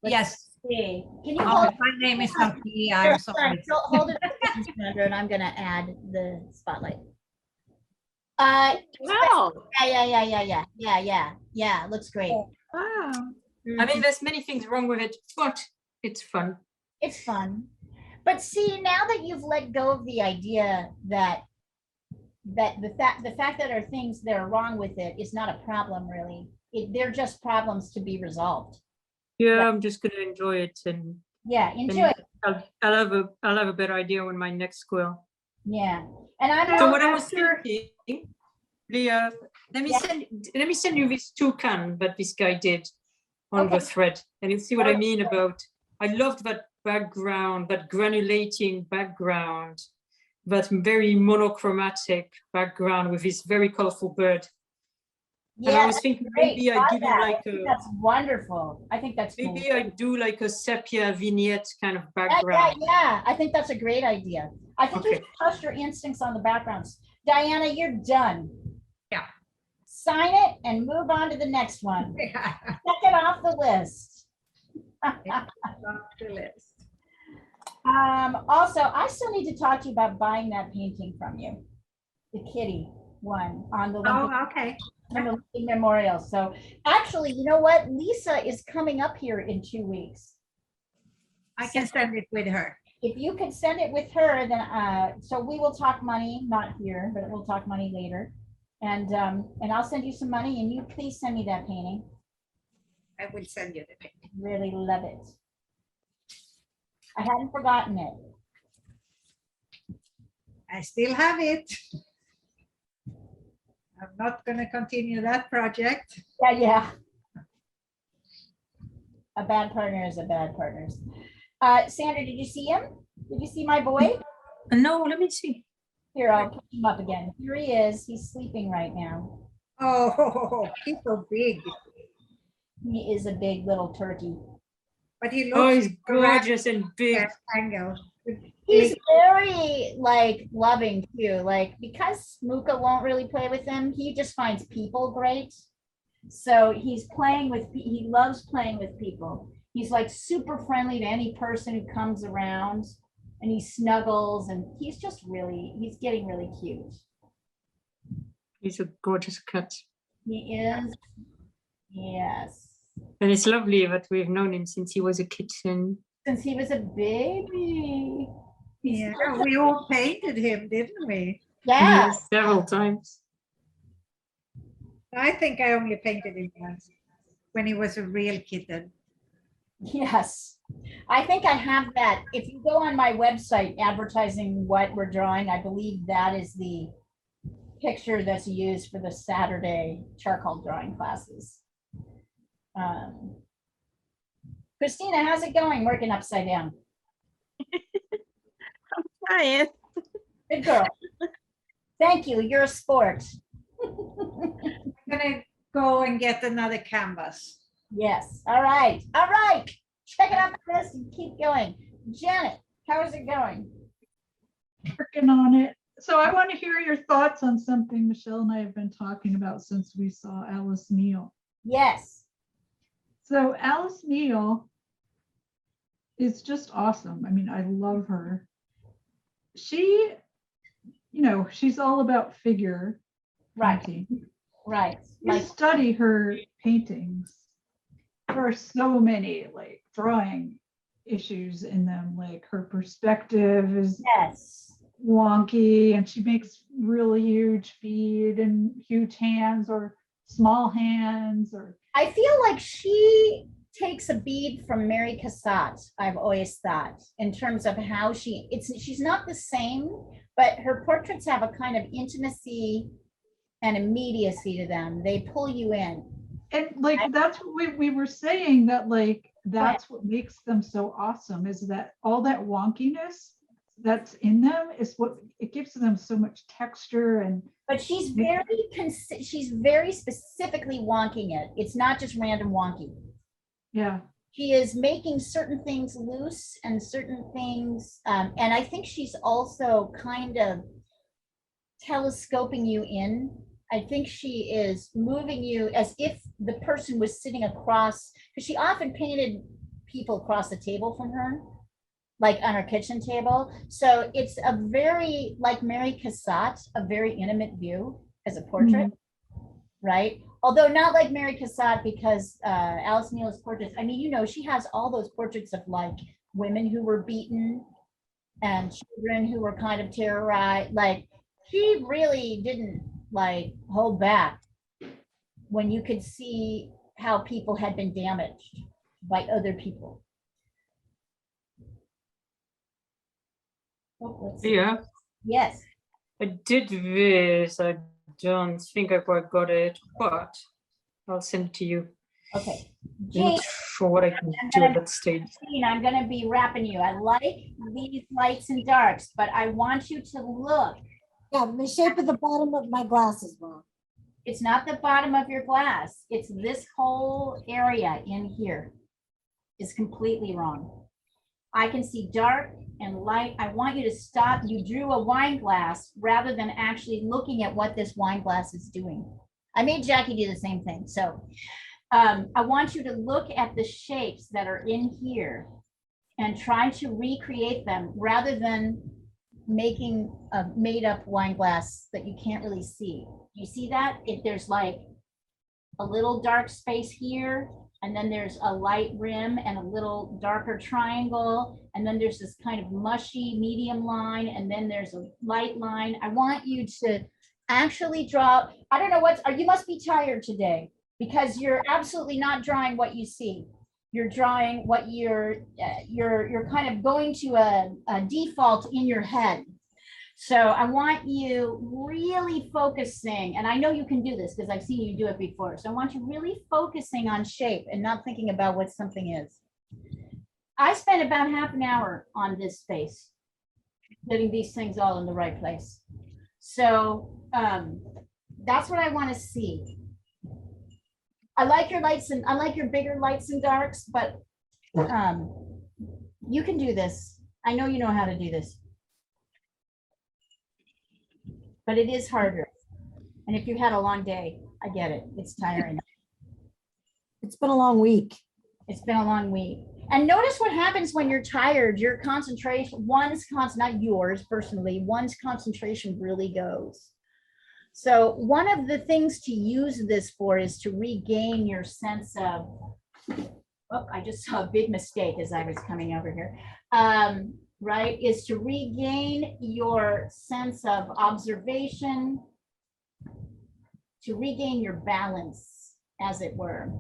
Yes. See, can you Oh, hold, my name is not Lee. Sure, I'm sorry, sorry. hold it, Sandra, and I'm gonna add the spotlight. Wow. Yeah, looks great. I mean, there's many things wrong with it, but it's fun. It's fun. But see, now that you've let go of the idea that the fact that there are things that are wrong with it is not a problem really. They're just problems to be resolved. Yeah, I'm just gonna enjoy it, and Yeah, enjoy it. I'll have a better idea when my next squirrel. Yeah. And I'm So not what I was sure. thinking, Leah, let me Yeah. send you this toucan that this guy did on the Okay. thread, and you'll see what I mean about. I loved that background, that granulating background, that very monochromatic background with this very colorful bird. And I Yeah, was thinking great. maybe I Try do that. like I think a that's wonderful. I think that's cool. maybe I do like a sepia vignette kind of Yeah, background. yeah. I think that's a great idea. I think you Okay. should trust your instincts on the backgrounds. Diana, you're done. Yeah. Sign it and move on to the next one. Check it off the list. Off the list. Also, I still need to talk to you about buying that painting from you. The kitty one on the Lincoln, Oh, okay. on the Lincoln Memorial. So actually, you know what? Lisa is coming up here in 2 weeks. I can send it with her. If you could send it with her, then, so we will talk money, not here, but we'll talk money later. And I'll send you some money and you please send me that painting. I will send you the picture. Really love it. I hadn't forgotten it. I still have it. I'm not gonna continue that project. Yeah. A bad partner is a bad partner. Sandra, did you see him? Did you see my boy? No, let me see. Here, I'll pick him up again. Here he is. He's sleeping right now. Oh, he's so big, He is a big little turkey. but he Oh, looks he's gorgeous and big. angle. He's very like loving too. Like because Mooka won't really play with him, he just finds people great. So he's playing with, he loves playing with people. He's like super friendly to any person who comes around and he snuggles and he's just really, he's getting really cute. He's a gorgeous cat. He is. Yes. And it's lovely that we've known him since he was a kitten. Since he was a baby. He's Yeah, such a- we all painted him, didn't we? Yeah. Yes, several times. I think I only painted him once, when he was a real kitten. Yes. I think I have that. If you go on my website advertising what we're drawing, I believe that is the picture that's used for the Saturday charcoal drawing classes. Christina, how's it going working upside down? Trying. Good girl. Thank you. You're a sport. I'm gonna go and get another canvas. Yes. All right. All right. Check it out the list and keep going. Janet, how is it going? Working on it. So I want to hear your thoughts on something Michelle and I have been talking about since we saw Alice Neal. Yes. So Alice Neal is just awesome. I mean, I love her. She, she's all about figure Right. painting. Right. You Like, study her paintings. There are so many like drawing issues in them. Like her perspective is yes. wonky and she makes really huge feet and huge hands or small hands or I feel like she takes a bead from Mary Cassatt, I've always thought, in terms of how she's not the same, but her portraits have a kind of intimacy and immediacy to them. They pull you in. and like that's what we were saying, that like that's what makes them so awesome, is that all that wonkiness that's in them is what it gives them so much texture. And But she's very specifically wonking it. It's not just random wonky. yeah, She is making certain things loose and certain things, and I think she's also kind of telescoping you in. I think she is moving you as if the person was sitting across, because she often painted people across the table from her, like on her kitchen table. So it's a very, like Mary Cassatt, a very intimate view as a portrait, right? Although not like Mary Cassatt, because Alice Neal's portraits, I mean, she has all those portraits of like women who were beaten and children who were kind of terrorized. Like she really didn't like hold back when you could see how people had been damaged by other people. Oh, let's see. Yeah, Yes. I did this. I don't think I quite got it, but I'll send it to you. Okay. I'm Jane, not sure what I can do at that stage. I'm going to be wrapping you. I like these lights and darks, but I want you to look. Yeah, the shape of the bottom of my glasses, Mom. It's not the bottom of your glass. It's this whole area in here is completely wrong. I can see dark and light. I want you to stop. You drew a wine glass rather than actually looking at what this wine glass is doing. I made Jackie do the same thing. So I want you to look at the shapes that are in here and try to recreate them rather than making a made up wine glass that you can't really see. You see that? If there's like a little dark space here, and then there's a light rim and a little darker triangle, and then there's this kind of mushy medium line, and then there's a light line. I want you to actually draw, I don't know what, you must be tired today because you're absolutely not drawing what you see. You're drawing what you're kind of going to a default in your head. So I want you really focusing, and I know you can do this because I've seen you do it before. So I want you really focusing on shape and not thinking about what something is. I spent about half an hour on this space, getting these things all in the right place. So that's what I want to see. I like your lights and I like your bigger lights and darks, but you can do this. I know you know how to do this. But it is harder. And if you had a long day, I get it. It's tiring. It's been a long week. It's been a long week. And notice what happens when you're tired. Your concentration, not yours personally, one's concentration really goes. So one of the things to use this for is to regain your sense of, oh, I just saw a big mistake as I was coming over here. Right, is to regain your sense of observation, to regain your balance, as it were.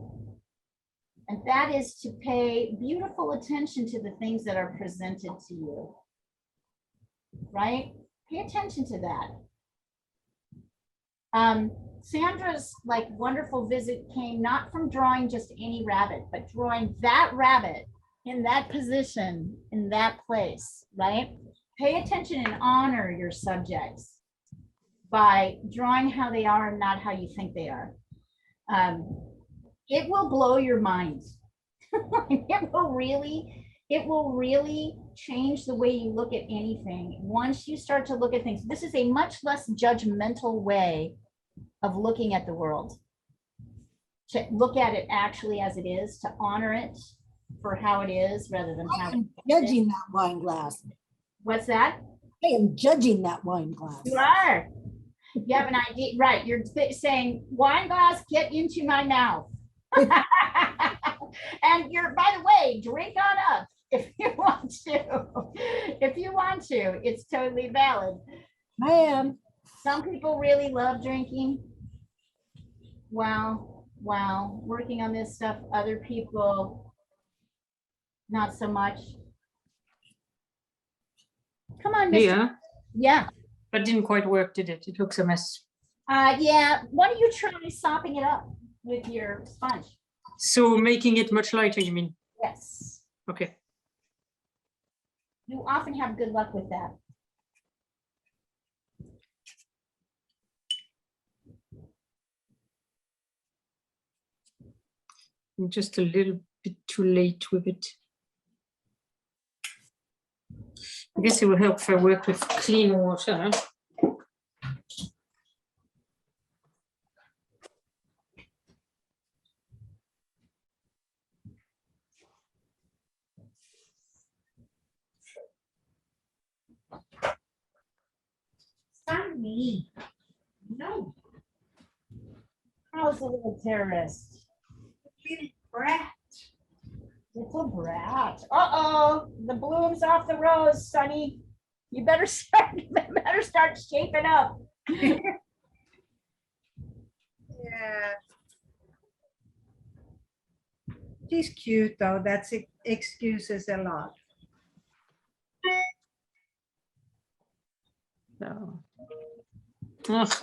And that is to pay beautiful attention to the things that are presented to you, right? Pay attention to that. Sandra's like wonderful visit came not from drawing just any rabbit, but drawing that rabbit in that position, in that place, right? Pay attention and honor your subjects by drawing how they are and not how you think they are. It will blow your mind. It will really change the way you look at anything. Once you start to look at things, this is a much less judgmental way of looking at the world. To look at it actually as it is, to honor it for how it is rather than how I'm judging that wine glass. What's that? I am judging that wine glass. You are. You have an idea, right? You're saying, wine glass, get into my mouth. And you're, by the way, drink on up if you want to. If you want to, it's totally valid. I am. Some people really love drinking. Wow, working on this stuff, other people not so much. Come on, Mr. Yeah, Yeah. that didn't quite work, did it? It looks a mess. Yeah. Why don't you try sopping it up with your sponge? So making it much lighter, you mean? Yes. Okay. You often have good luck with that. I'm just a little bit too late with it. I guess it will help if I work with clean water. Not me. No. How's a little terrorist? Little brat. It's a brat. Uh-oh, the bloom's off the rose, Sonny. You better start shaping up. Yeah. She's cute though. That's excuses a lot. So. Ugh.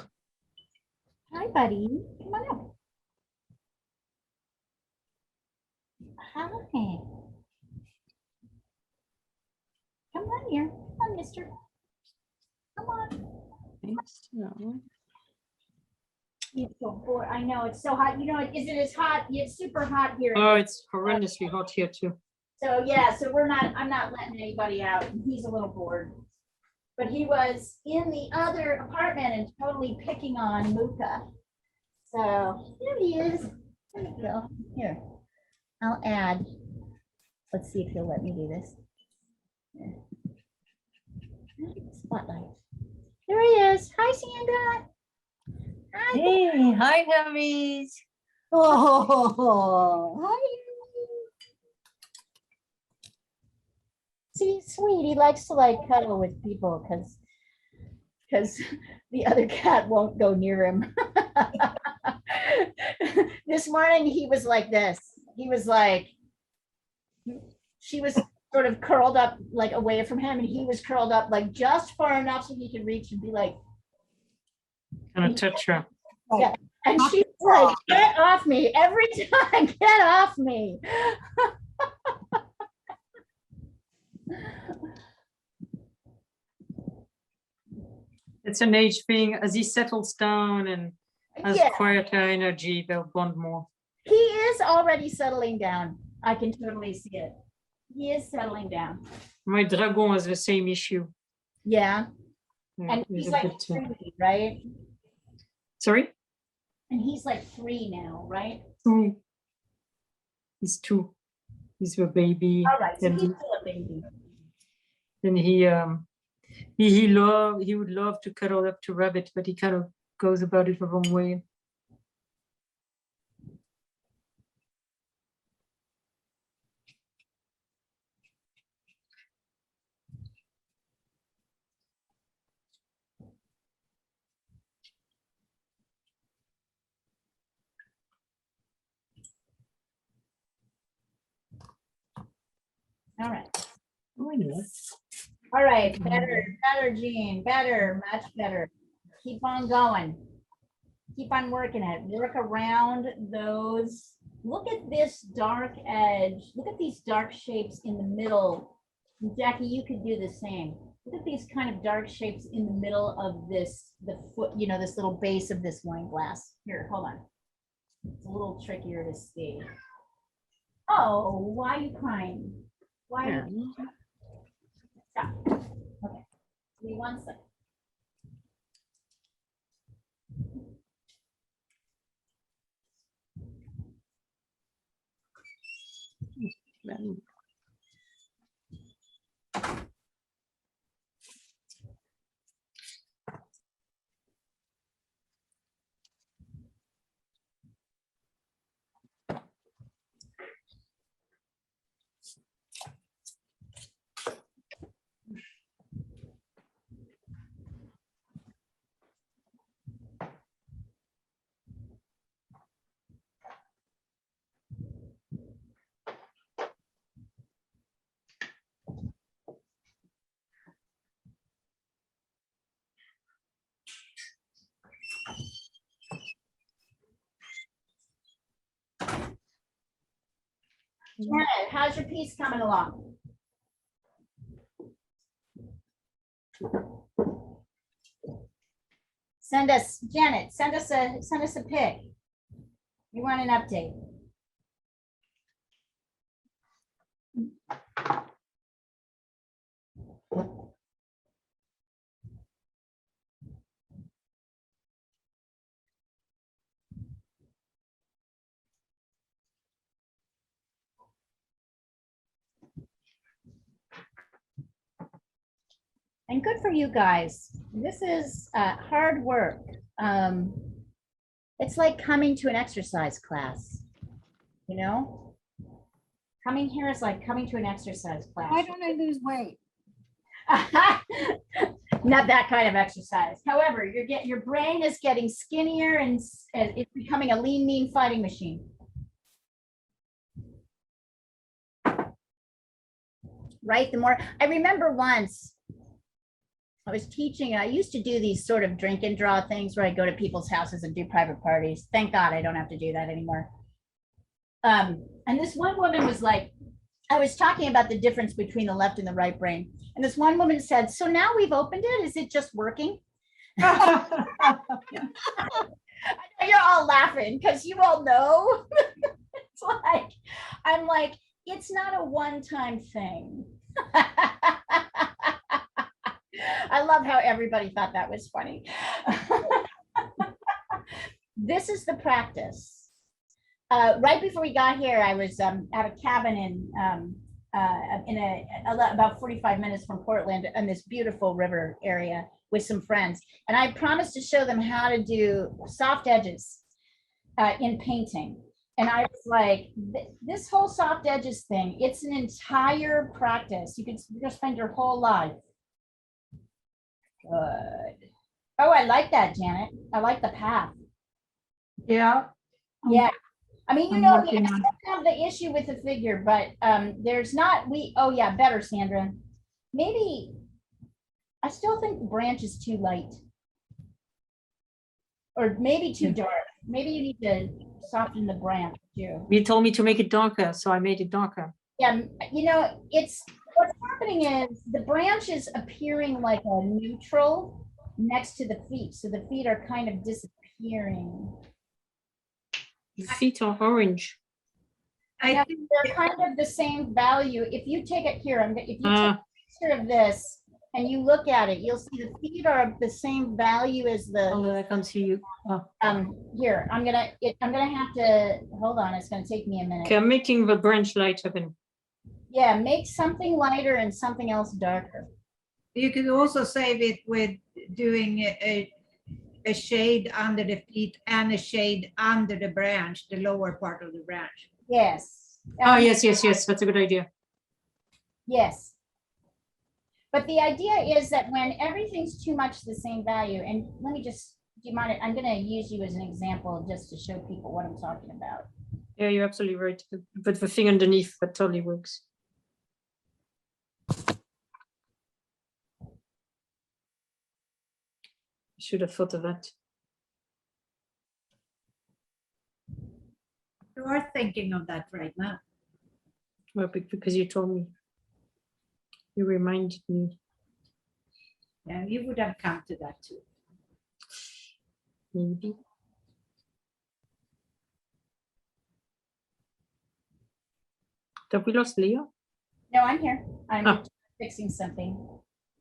Hi, buddy. Come on up. Hi. Come on here. Come on, mister. Come on. So. It's so bored. I know, it's so hot. You know, isn't it hot? It's super hot here. Oh, it's horrendously hot here too. So yeah, so I'm not letting anybody out. And he's a little bored. But he was in the other apartment and totally picking on Luca. So here he is. There you go. Here, I'll add. Let's see if he'll let me do this. Here. Spotlight. There he is. Hi, Sandra. Hi. Hey, hi, Harry's. Oh, hi. See, sweet. He likes to like cuddle with people because the other cat won't go near him. This morning he was like this. He was like, she was sort of curled up like away from him, and he was curled up like just far enough so he could reach and be like, Kind of touch her. yeah. And she's like, get off me every time, get off me. It's an age thing. As he settles down and has Yeah, quieter energy, they'll bond more. he is already settling down. I can totally see it. He is settling down. My dragon has the same issue. Yeah, Yeah, and he's he's a like bit, 3, right? sorry? And he's like 3 now, right? 2. He's 2. He's a baby. All right, so And he's still a baby. then he would love to cuddle up to Rabbit, but he kind of goes about it the wrong way. All right. Oh, yeah. All right, better, Jean, better, much better. Keep on going. Keep on working it. Work around those. Look at this dark edge. Look at these dark shapes in the middle. Jackie, you could do the same. Look at these kind of dark shapes in the middle of this, the foot, you know, this little base of this wine glass. Here, hold on. It's a little trickier to see. Oh, why are you crying? Why? Are you... Stop. Okay. Give me 1 second. Janet, how's your piece coming along? Janet, send us a pic. We want an update. And good for you guys. This is hard work. It's like coming to an exercise class, you know? Coming here is like coming to an exercise class. Why don't I lose weight? Not that kind of exercise. However, your brain is getting skinnier and it's becoming a lean, mean fighting machine. Right? The more I remember once I was teaching, I used to do these sort of drink and draw things where I go to people's houses and do private parties. Thank God I don't have to do that anymore. And this one woman was like, I was talking about the difference between the left and the right brain. And this one woman said, so now we've opened it, is it just working? I know you're all laughing because you all know. It's like, I'm like, it's not a one-time thing. I love how everybody thought that was funny. This is the practice. Right before we got here, I was at a cabin in about 45 minutes from Portland in this beautiful river area with some friends. And I promised to show them how to do soft edges in painting. And I was like, this whole soft edges thing, it's an entire practice. You can spend your whole life. Good. Oh, I like that, Janet. I like the path. Yeah. Yeah. I mean, you I'm know, working I on- still have the issue with the figure, but there's not, oh yeah, better, Sandra. Maybe, I still think the branch is too light. Or maybe too dark. Maybe you need to soften the branch too. You told me to make it darker, so I made it darker. Yeah, you know, what's happening is the branch is appearing like a neutral next to the feet. So the feet are kind of disappearing. The feet are orange. Yeah, I think they're kind of the same value. If you take it here, if you take a Ah, picture of this and you look at it, you'll see the feet are the same value as the oh, I can't see you. Oh. here. I'm gonna have to hold on. It's gonna take me a minute. Okay, I'm making the branch lighter then. Yeah, make something lighter and something else darker. you could also save it with doing a shade under the feet and a shade under the branch, the lower part of the branch. Yes. Oh, yes, yes, yes, that's a good idea. Yes. But the idea is that when everything's too much the same value, and let me just, do you mind? I'm gonna use you as an example just to show people what I'm talking about. Yeah, you're absolutely right. But the thing underneath, that totally works. Should have thought of that. You are thinking of that right now. Well, because you told me. You reminded me. Yeah, you would have come to that too. Maybe. Have we lost Leo? No, I'm here. I'm Ah. fixing something.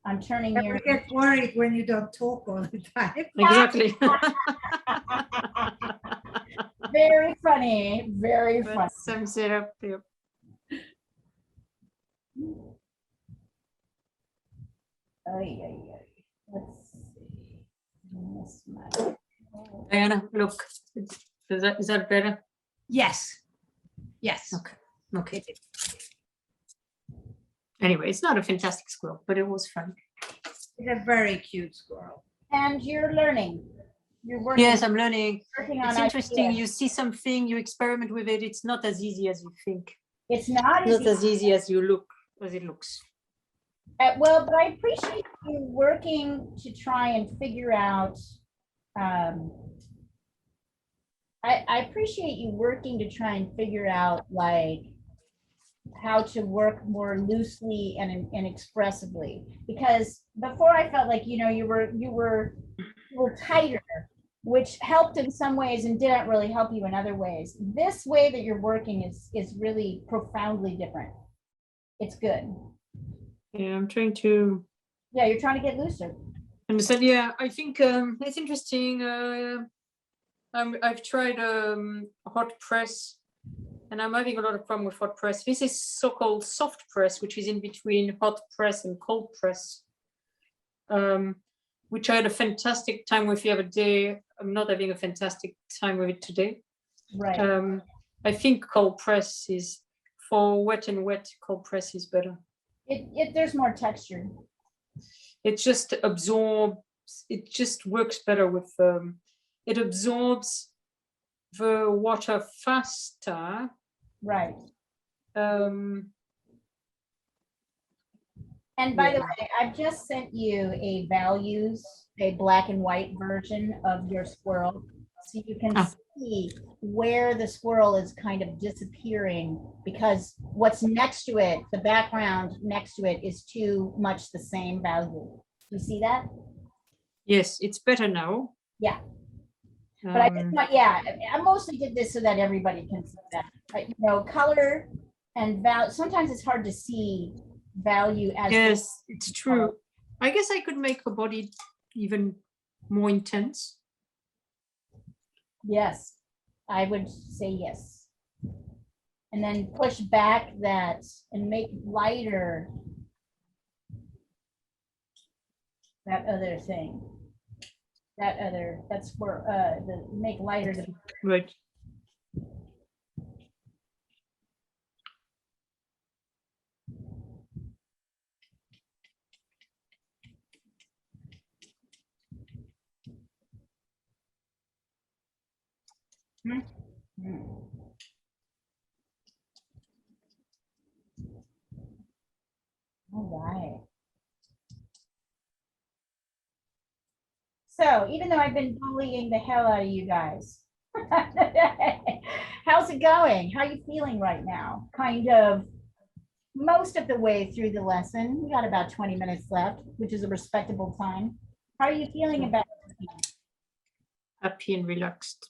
I'm turning I your. get worried when you don't talk all the time. Exactly. Very funny, very funny. But sums it up. Yep. Ay, ay, ay. Let's see. Miss my- Diana, look. Is that better? Yes. Yes. Okay. Okay. Anyway, it's not a fantastic squirrel, but it was fun. It's a very cute squirrel. And you're learning. You're working. Yes, I'm learning. working on It's interesting. ideas. You see something, you experiment with it. It's not as easy as you think. It's not Not easy. as easy as you look, as it looks. Well, but I appreciate you working to try and figure out. I appreciate you working to try and figure out like how to work more loosely and expressively. Because before I felt like, you know, you were tighter, which helped in some ways and didn't really help you in other ways. This way that you're working is really profoundly different. It's good. Yeah, I'm trying to Yeah, you're trying to get looser. understand. Yeah, I think it's interesting. I've tried hot press, and I'm having a lot of problem with hot press. This is so-called soft press, which is in between hot press and cold press, which I had a fantastic time with the other day. I'm not having a fantastic time with it today. Right. I think cold press is, for wet and wet, cold press is better. There's more texture. It just absorbs, it just works better with, it absorbs the water faster. Right. Um, And by the Yeah. way, I've just sent you a values, a black and white version of your squirrel. So you can Ah. see where the squirrel is kind of disappearing because what's next to it, the background next to it is too much the same value. You see that? yes, it's better now. Yeah. But I just Um, want, yeah, I mostly did this so that everybody can see that. You know, color And sometimes it's hard to see value as. Yes, it's true. I guess I could make her body even more intense. Yes, I would say yes. And then push back that and make lighter that other thing. That's where the make lighter the Right. All right. So even though I've been bullying the hell out of you guys, how's it going? How are you feeling right now? Kind of most of the way through the lesson. We got about 20 minutes left, which is a respectable time. How are you feeling about it? Happy and relaxed,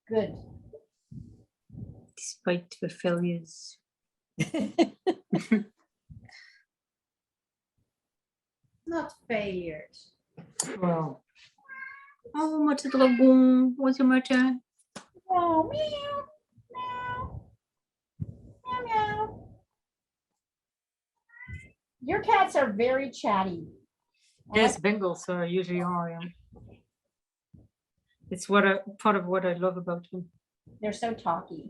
Good. despite the failures. Not failures. Wow. Oh, Mata Dragon, what's the matter? Oh, meow, meow, meow, meow. Your cats are very chatty. Yes, Bengals usually are. Yeah. It's part of what I love about them. They're so talky.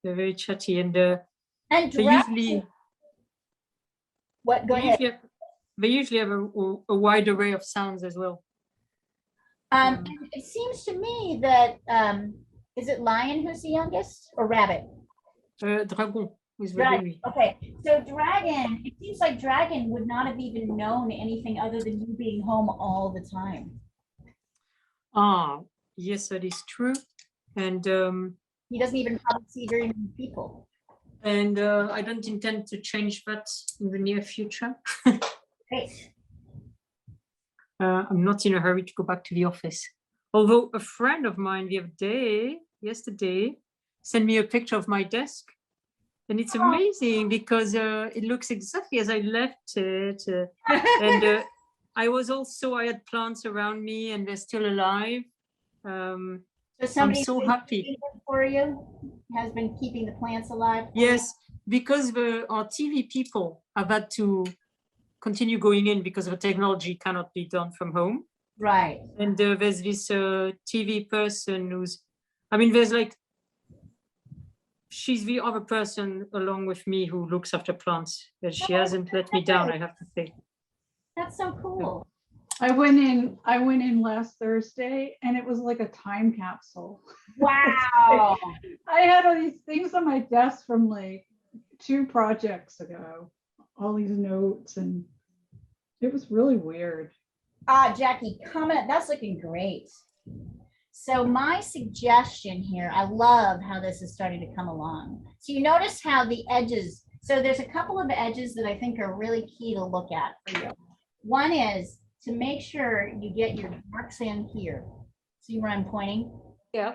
They're very chatty, and And they drag- usually what? Go ahead. they usually have a wide array of sounds as well. And it seems to me that is it Lion who's the youngest or Rabbit? Dragon is the Dragon. baby. Okay, so Dragon. It seems like Dragon would not have even known anything other than you being home all the time. Ah, yes, that is true, and He doesn't even probably see very many people. I don't intend to change that in the near future. Great. I'm not in a hurry to go back to the office. Although a friend of mine yesterday, sent me a picture of my desk. And it's amazing because it looks exactly as I left it. And I had plants around me and they're still alive. So I'm somebody so happy. for you has been keeping the plants alive. for you? Yes, because our TV people have had to continue going in because the technology cannot be done from home. Right. And there's this TV person she's the other person along with me who looks after plants. And she hasn't let me down, I have to say. That's so cool. I went in last Thursday and it was like a time capsule. Wow. I had all these things on my desk from like 2 projects ago, all these notes, and it was really weird. Jackie, comment. That's looking great. So my suggestion here, I love how this is starting to come along. So you notice how the edges, so there's a couple of edges that I think are really key to look at for you. One is to make sure you get your marks in here. See where I'm pointing? Yeah,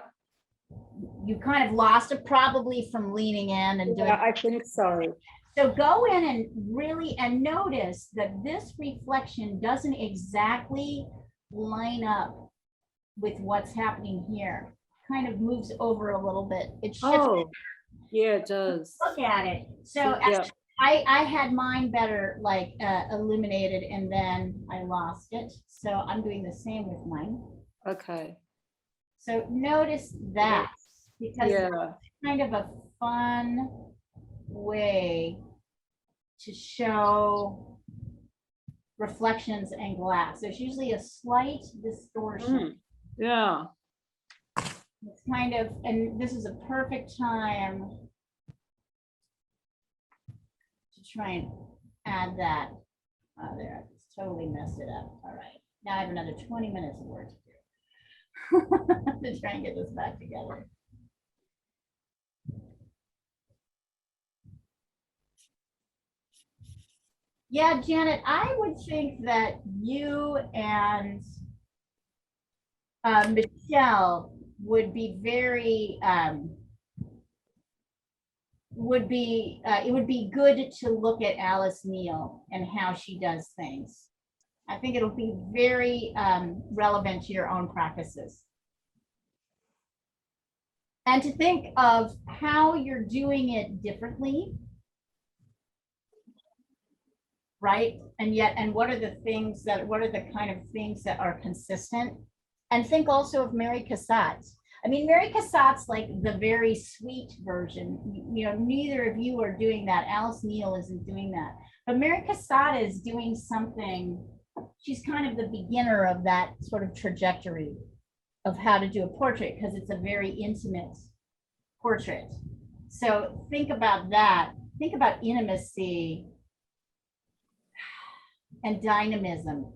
You kind of lost it probably from leaning in and doing. I think so. So go in and really, and notice that this reflection doesn't exactly line up with what's happening here. Kind of moves over a little bit. It shifts. Oh, yeah, it does. Look at it. So Yeah. actually, I had mine better like illuminated and then I lost it. So I'm doing the same with mine. Okay. So notice that because Yeah. it's kind of a fun way to show reflections and glass. There's usually a slight distortion. Yeah. It's kind of, and this is a perfect time to try and add that. Oh, there, I just totally messed it up. All right, now I have another 20 minutes of work to do to try and get this back together. Yeah, Janet, I would think that you and Michelle would be very would be, it would be good to look at Alice Neal and how she does things. I think it'll be very relevant to your own practices. And to think of how you're doing it differently, right? And yet, and what are the things that, what are the kind of things that are consistent? And think also of Mary Cassatt. I mean, Mary Cassatt's like the very sweet version. You know, neither of you are doing that. Alice Neal isn't doing that. But Mary Cassatt is doing something, she's kind of the beginner of that sort of trajectory of how to do a portrait, because it's a very intimate portrait. So think about that. Think about intimacy and dynamism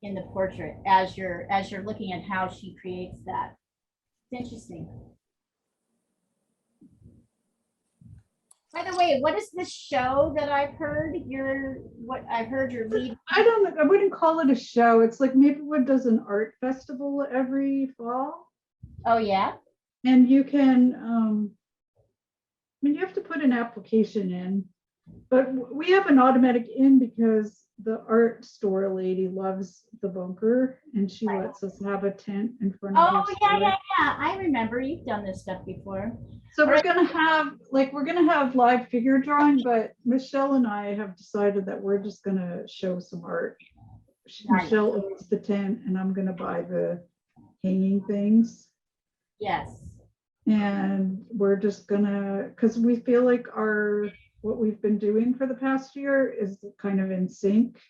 in the portrait as you're looking at how she creates that. It's interesting. By the way, what is this show that I've heard? I've heard your lead. I wouldn't call it a show. It's like Maplewood does an art festival every fall. Oh, yeah? And you can, I mean, you have to put an application in, but we have an automatic in because the art store lady loves the bunker and she lets us have a tent in front of her Oh, yeah, store. yeah. I remember you've done this stuff before. So we're gonna have live figure drawing, but Michelle and I have decided that we're just gonna show some art. Nice. Michelle owns the tent and I'm gonna buy the hanging things. Yes. And we're just gonna, because we feel like what we've been doing for the past year is kind of in sync,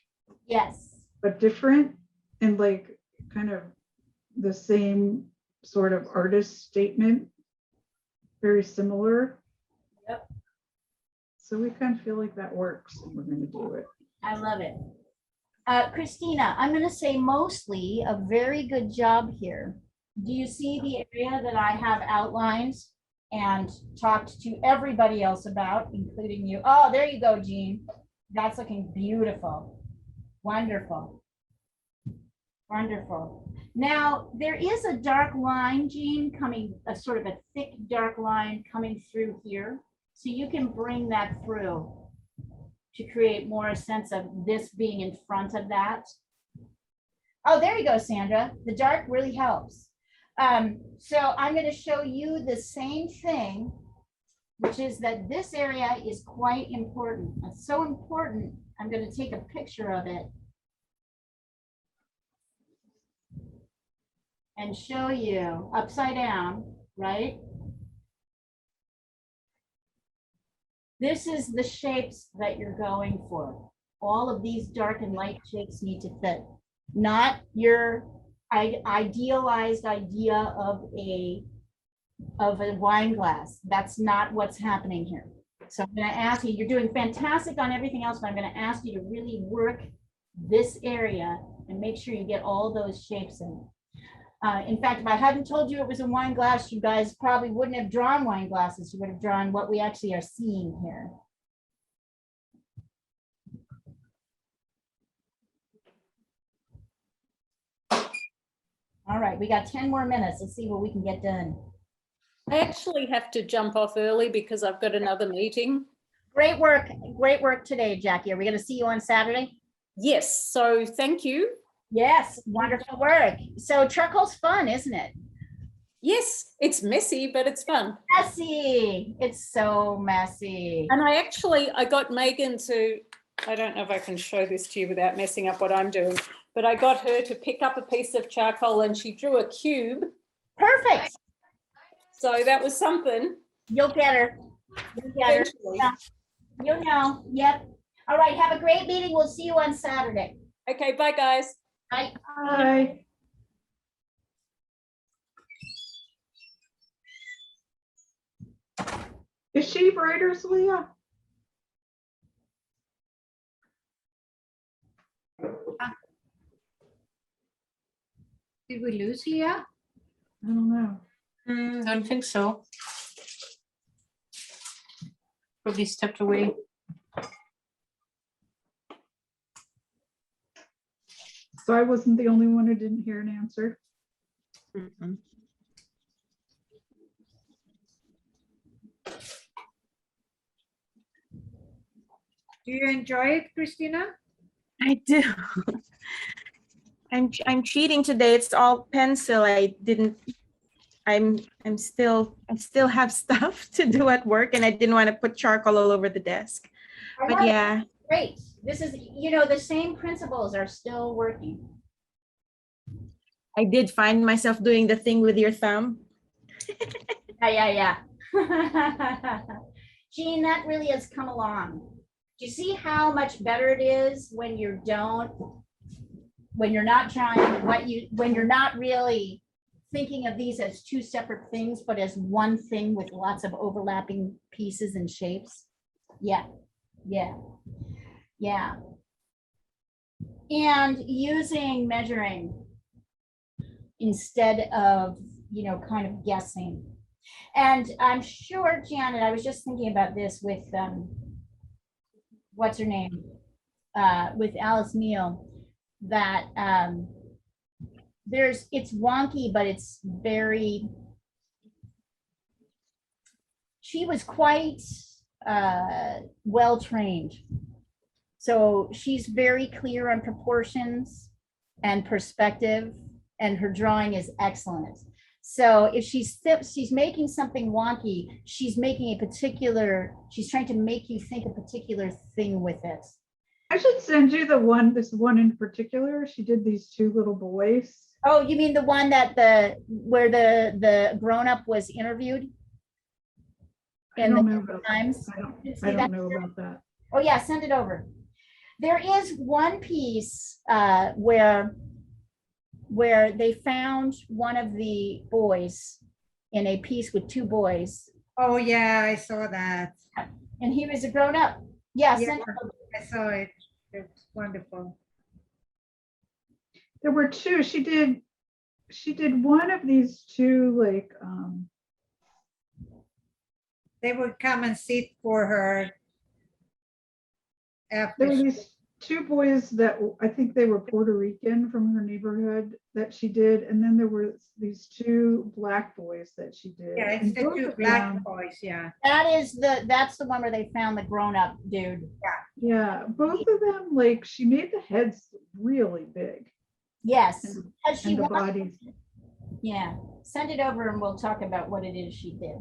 Yes. but different, and like kind of the same sort of artist statement, very similar. Yep. So we kind of feel like that works and we're gonna do it. I love it. Christina, I'm going to say mostly a very good job here. Do you see the area that I have outlined and talked to everybody else about, including you? Oh, there you go, Jean. That's looking beautiful. Wonderful. Wonderful. Now, there is a dark line, Jean, coming, a sort of a thick dark line coming through here. So you can bring that through to create more a sense of this being in front of that. Oh, there you go, Sandra. The dark really helps. So I'm going to show you the same thing, which is that this area is quite important. It's so important, I'm going to take a picture of it and show you upside down, right? This is the shapes that you're going for. All of these dark and light shapes need to fit, not your idealized idea of a wine glass. That's not what's happening here. So I'm going to ask you, you're doing fantastic on everything else, but I'm going to ask you to really work this area and make sure you get all those shapes in. In fact, if I hadn't told you it was a wine glass, you guys probably wouldn't have drawn wine glasses. You would have drawn what we actually are seeing here. All right, we got 10 more minutes. Let's see what we can get done. I actually have to jump off early because I've got another meeting. Great work today, Jackie. Are we going to see you on Saturday? Yes, so thank you. Yes, wonderful work. So charcoal's fun, isn't it? Yes, it's messy, but it's fun. Messy. It's so messy. And I got Megan to, I don't know if I can show this to you without messing up what I'm doing, but I got her to pick up a piece of charcoal and she drew a cube. Perfect. So that was something. You'll get her. You'll get her. Eventually. Yeah. You'll know. Yep. All right. Have a great meeting. We'll see you on Saturday. Okay, bye guys. Bye. Bye. Is she Writers, Leah? Did we lose Leah? I don't know. Don't think so. Probably stepped away. So I wasn't the only one who didn't hear an answer. Mhm. Do you enjoy it, Christina? I do. I'm cheating today. It's all pencil. I still have stuff to do at work, and I didn't want to put charcoal all over the desk. I But love it. yeah, Great. This is, you know, the same principles are still working. I did find myself doing the thing with your thumb. Yeah. Jean, that really has come along. Do you see how much better it is when you don't, when you're not trying, when you're not really thinking of these as two separate things, but as one thing with lots of overlapping pieces and shapes? Yeah. And using measuring instead of, you know, kind of guessing. And I'm sure, Janet, I was just thinking about this with, what's her name? With Alice Neal, that it's wonky, but it's very, she was quite well-trained. So she's very clear on proportions and perspective, and her drawing is excellent. So if she's making something wonky, she's trying to make you think a particular thing with it. I should send you this one in particular. She did these two little boys. Oh, you mean the one that where the grown-up was interviewed? I In don't the know about Times? I don't know about that. Oh yeah, send it over. There is one piece where they found one of the boys in a piece with two boys, Oh, yeah, I saw that. and he was a grown-up. Yeah, Yeah. send it over. I saw it. It's wonderful. There were two. She did one of these two, like, They would come and sit for her there after. were these two boys that I think they were Puerto Rican from her neighborhood that she did. And then there were these two black boys that she did. Yeah, it's And the both two of black them- boys, yeah. That's the one where they found the grown-up dude. Yeah, both of them, like, she made the heads really big Yes, and, because she and the wants, bodies. yeah, send it over and we'll talk about what it is she did.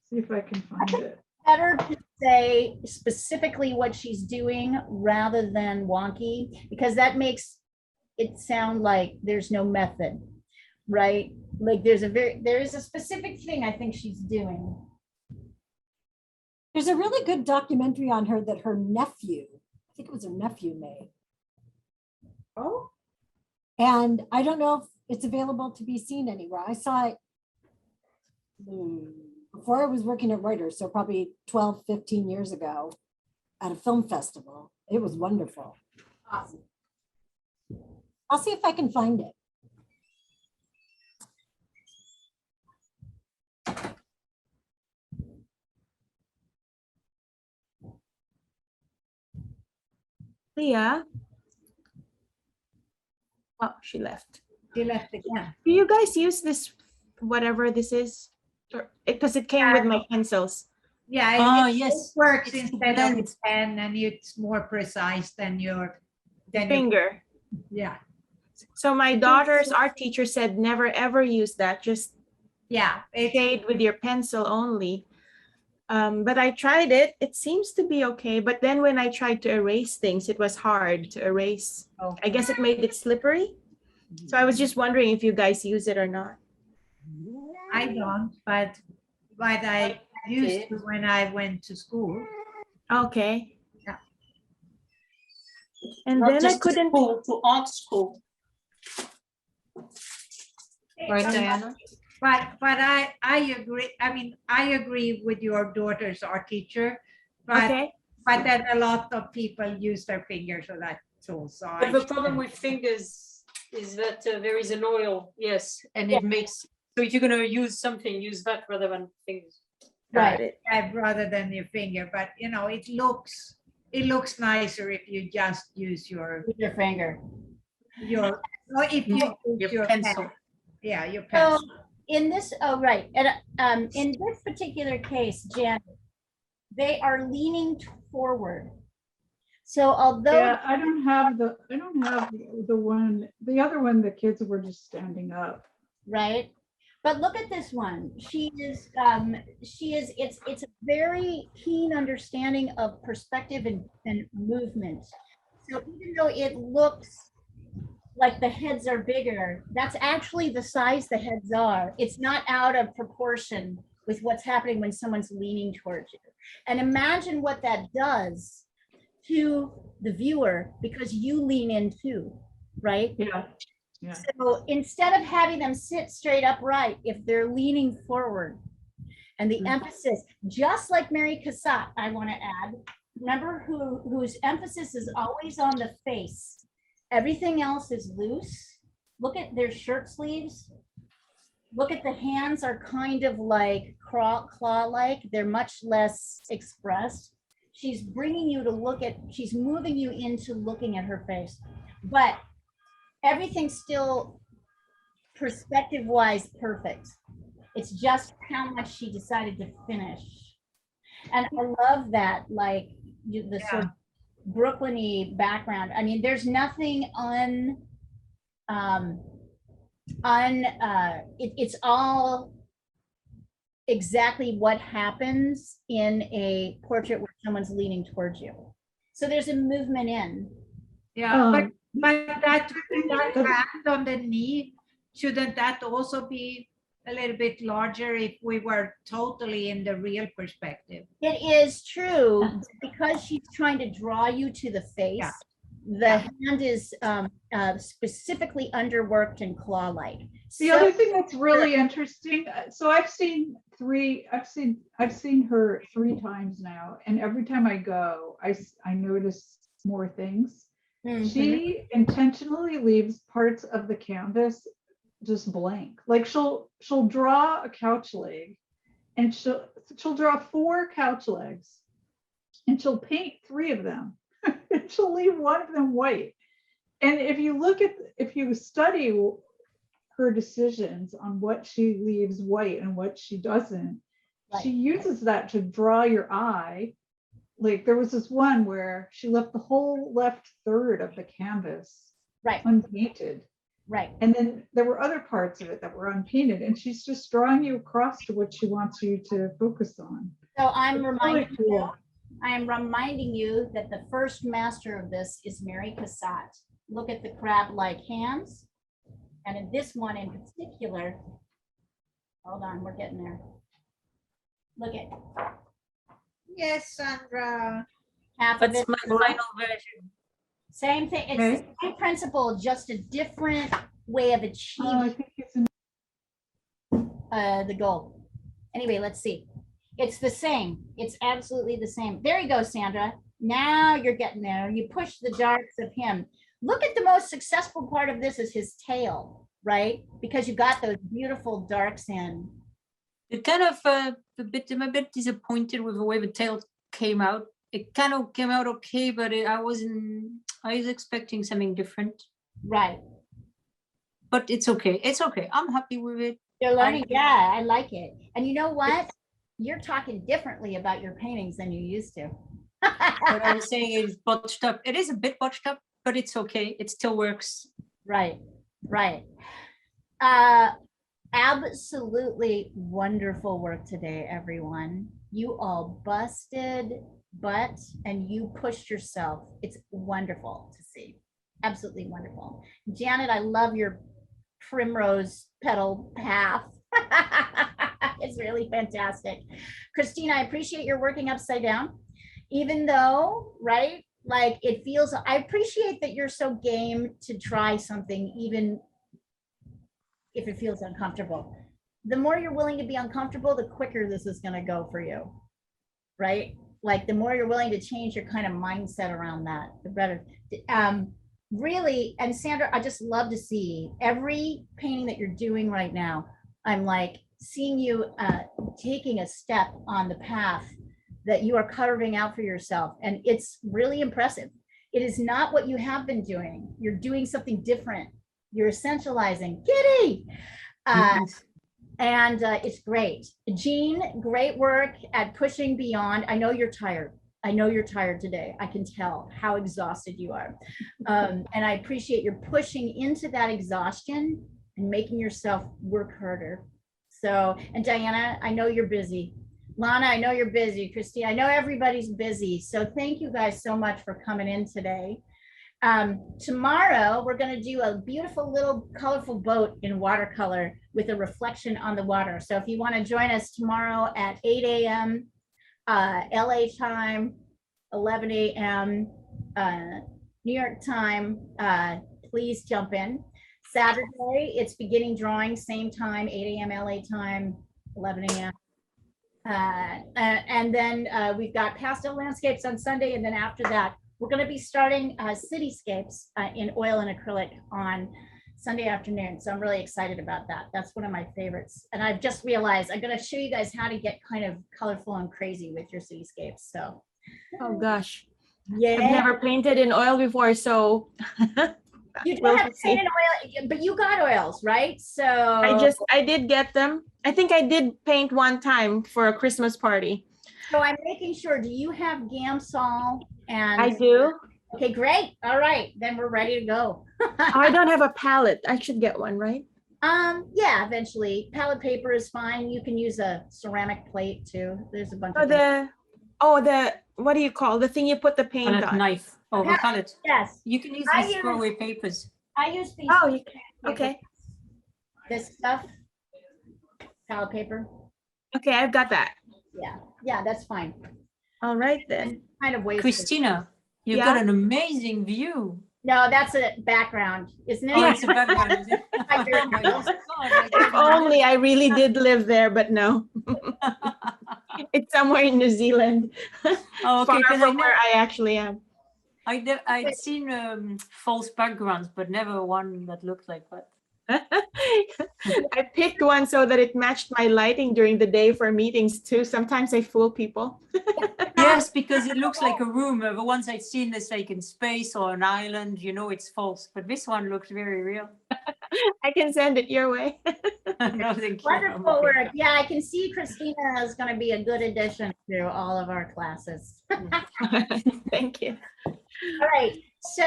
See if I can find it. Better to say specifically what she's doing rather than wonky, because that makes it sound like there's no method, right? Like there is a specific thing I think she's doing. There's a really good documentary on her that her nephew, I think it was her nephew, made. Oh, And I don't know if it's available to be seen anywhere. I saw it before I was working at Reuters, so probably 12, 15 years ago at a film festival. It was wonderful. Awesome. I'll see if I can find it. Leah. Oh, she left. she left again. Do you guys use this, whatever this is? Because it came with my pencils. Yeah, Oh, it yes. works It's instead of blend. pen, and it's more precise than your Finger. yeah. So my daughter's art teacher said never ever use that, just Yeah, it, shade with your pencil only. But I tried it. It seems to be okay. But then when I tried to erase things, it was hard to erase. I guess it made it slippery. So I was just wondering if you guys use it or not. I don't, but I used to when I went to school. Okay. Yeah. And Not then I just to couldn't. school, to art school. Right, Um, Diana? But I agree. I mean, I agree with your daughter's art teacher, but Okay. then a lot of people use their fingers for that tool. So But the problem with fingers is that there is an oil, yes, and it makes, so if you're gonna use something, use that rather than fingers. Right. rather than your finger, but you know, it looks nicer if you just use your With your finger. or if you use Your pen. pencil. Yeah, your So pencil. in this, oh, right, and in this particular case, Jen, they are leaning forward So although, Yeah, I don't have the one, the other one, the kids were just standing up. right? But look at this one. It's a very keen understanding of perspective and movement. So even though it looks like the heads are bigger, that's actually the size the heads are. It's not out of proportion with what's happening when someone's leaning towards you. And imagine what that does to the viewer because you lean in too, right? Yeah. Yeah. So instead of having them sit straight upright, if they're leaning forward, and the emphasis, just like Mary Cassatt, I want to add, remember whose emphasis is always on the face. Everything else is loose. Look at their shirt sleeves. Look at the hands are kind of like claw-like. They're much less expressed. She's bringing you to look at, she's moving you into looking at her face. But everything's still perspective-wise perfect. It's just how much she decided to finish. And I love that, like the sort of Brooklyn-y background. I mean, there's nothing it's all exactly what happens in a portrait where someone's leaning towards you. So there's a movement in. Yeah, but that hand on the knee, shouldn't that also be a little bit larger if we were totally in the real perspective? It is true because she's trying to draw you to the face. Yeah. The hand is specifically underworked and claw-like. The So- other thing that's really interesting, so I've seen her 3 times now, and every time I go, I notice more things. Mhm. She intentionally leaves parts of the canvas just blank. Like she'll draw a couch leg, and she'll draw 4 couch legs, and she'll paint 3 of them, and she'll leave 1 of them white. And if you study her decisions on what she leaves white and what she doesn't, Right. she uses that to draw your eye. Like there was this one where she left the whole left third of the canvas Right, unpainted. right. And then there were other parts of it that were unpainted, and she's just drawing you across to what she wants you to focus on. So I'm It's really reminding you, cool. I am reminding you that the first master of this is Mary Cassatt. Look at the crab-like hands. And in this one in particular, hold on, we're getting there. Look at Yes, Sandra. half of That's it. my final version. Same thing, it's Okay. the same principle, just a different way of Oh, I achieving think it's in the goal. Anyway, let's see. It's the same. It's absolutely the same. There you go, Sandra. Now you're getting there. You push the darks of him. Look at the most successful part of this is his tail, right? Because you got those beautiful darks in. It kind of I'm a bit disappointed with the way the tail came out. It kind of came out okay, but I was expecting something different. Right. But it's okay. It's okay. I'm happy with it. You're learning. Yeah, I like it. And you know what? You're talking differently about your paintings than you used to. What I was saying is botched up. It is a bit botched up, but it's okay. It still works. Right, right. Absolutely wonderful work today, everyone. You all busted butt and you pushed yourself. It's wonderful to see. Absolutely wonderful. Janet, I love your primrose petal path. It's really fantastic. Christina, I appreciate your working upside down, even though, right? Like it feels, I appreciate that you're so game to try something, even if it feels uncomfortable. The more you're willing to be uncomfortable, the quicker this is going to go for you, right? Like the more you're willing to change your kind of mindset around that, the better. Really, and Sandra, I just love to see every painting that you're doing right now. I'm like seeing you taking a step on the path that you are carving out for yourself. And it's really impressive. It is not what you have been doing. You're doing something different. You're essentializing. Kitty! And it's great. Jean, great work at pushing beyond. I know you're tired. I know you're tired today. I can tell how exhausted you are. And I appreciate your pushing into that exhaustion and making yourself work harder. So, and Diana, I know you're busy. Lana, I know you're busy. Christine, I know everybody's busy. So thank you guys so much for coming in today. Tomorrow, we're going to do a beautiful little colorful boat in watercolor with a reflection on the water. So if you want to join us tomorrow at 8 a.m. LA time, 11 a.m. New York time, please jump in. Saturday, it's beginning drawing, same time, 8 a.m. LA time, 11 a.m. And then we've got pastel landscapes on Sunday, and then after that, we're going to be starting cityscapes in oil and acrylic on Sunday afternoon. So I'm really excited about that. That's one of my favorites. And I've just realized I'm going to show you guys how to get kind of colorful and crazy with your cityscapes. So, Oh gosh, yeah. I've never painted in oil before, so You we'll don't have to see. paint in oil, but you got oils, right? So I did get them. I think I did paint one time for a Christmas party. So I'm making sure, do you have Gamsol and? I do. Okay, great. All right, then we're ready to go. I don't have a palette. I should get one, right? Yeah, eventually. Palette paper is fine. You can use a ceramic plate too. There's a bunch Oh, of things. what do you call the thing you put the paint Palette on? knife or Yeah. a palette. Yes, You can use I these use- throwaway papers. I use these. Oh, okay. This stuff. Palette paper. Okay, I've got that. Yeah, that's fine. All right then. Kind of wasted. Christina, you've Yeah? got an amazing view. No, that's a background, isn't it? Oh, it's a background, is it? Like your- Oh my God, I If didn't only I really did live there, but no. It's somewhere in New Zealand, Oh, okay, far because from where I actually am. I'd seen false backgrounds, but never one that looked like that. I picked one so that it matched my lighting during the day for meetings too. Sometimes I fool people. Yes, because it looks like a room. The ones I'd seen is like in space or an island, you know, it's false. But this one looks very real. I can send it your way. No, thank you. I'm Wonderful okay. work. Yeah, I can see Christina is going to be a good addition to all of our classes. Thank you. All right, so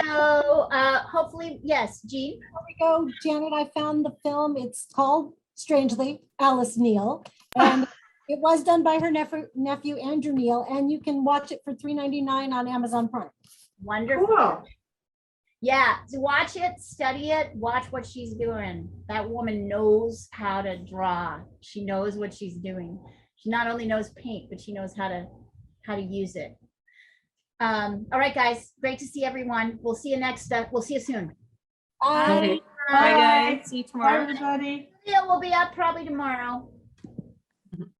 hopefully, yes, Jean. Here we go, Janet. I found the film. It's called, strangely, Alice Neal. And it was done by her nephew, Andrew Neal, and you can watch it for $3.99 on Amazon Prime. Wonderful. Cool. Yeah, to watch it, study it, watch what she's doing. That woman knows how to draw. She knows what she's doing. She not only knows paint, but she knows how to use it. All right, guys, great to see everyone. We'll see you we'll see you soon. Bye. Okay. Bye, guys. See you Bye, tomorrow. everybody. Yeah, we'll be up probably tomorrow.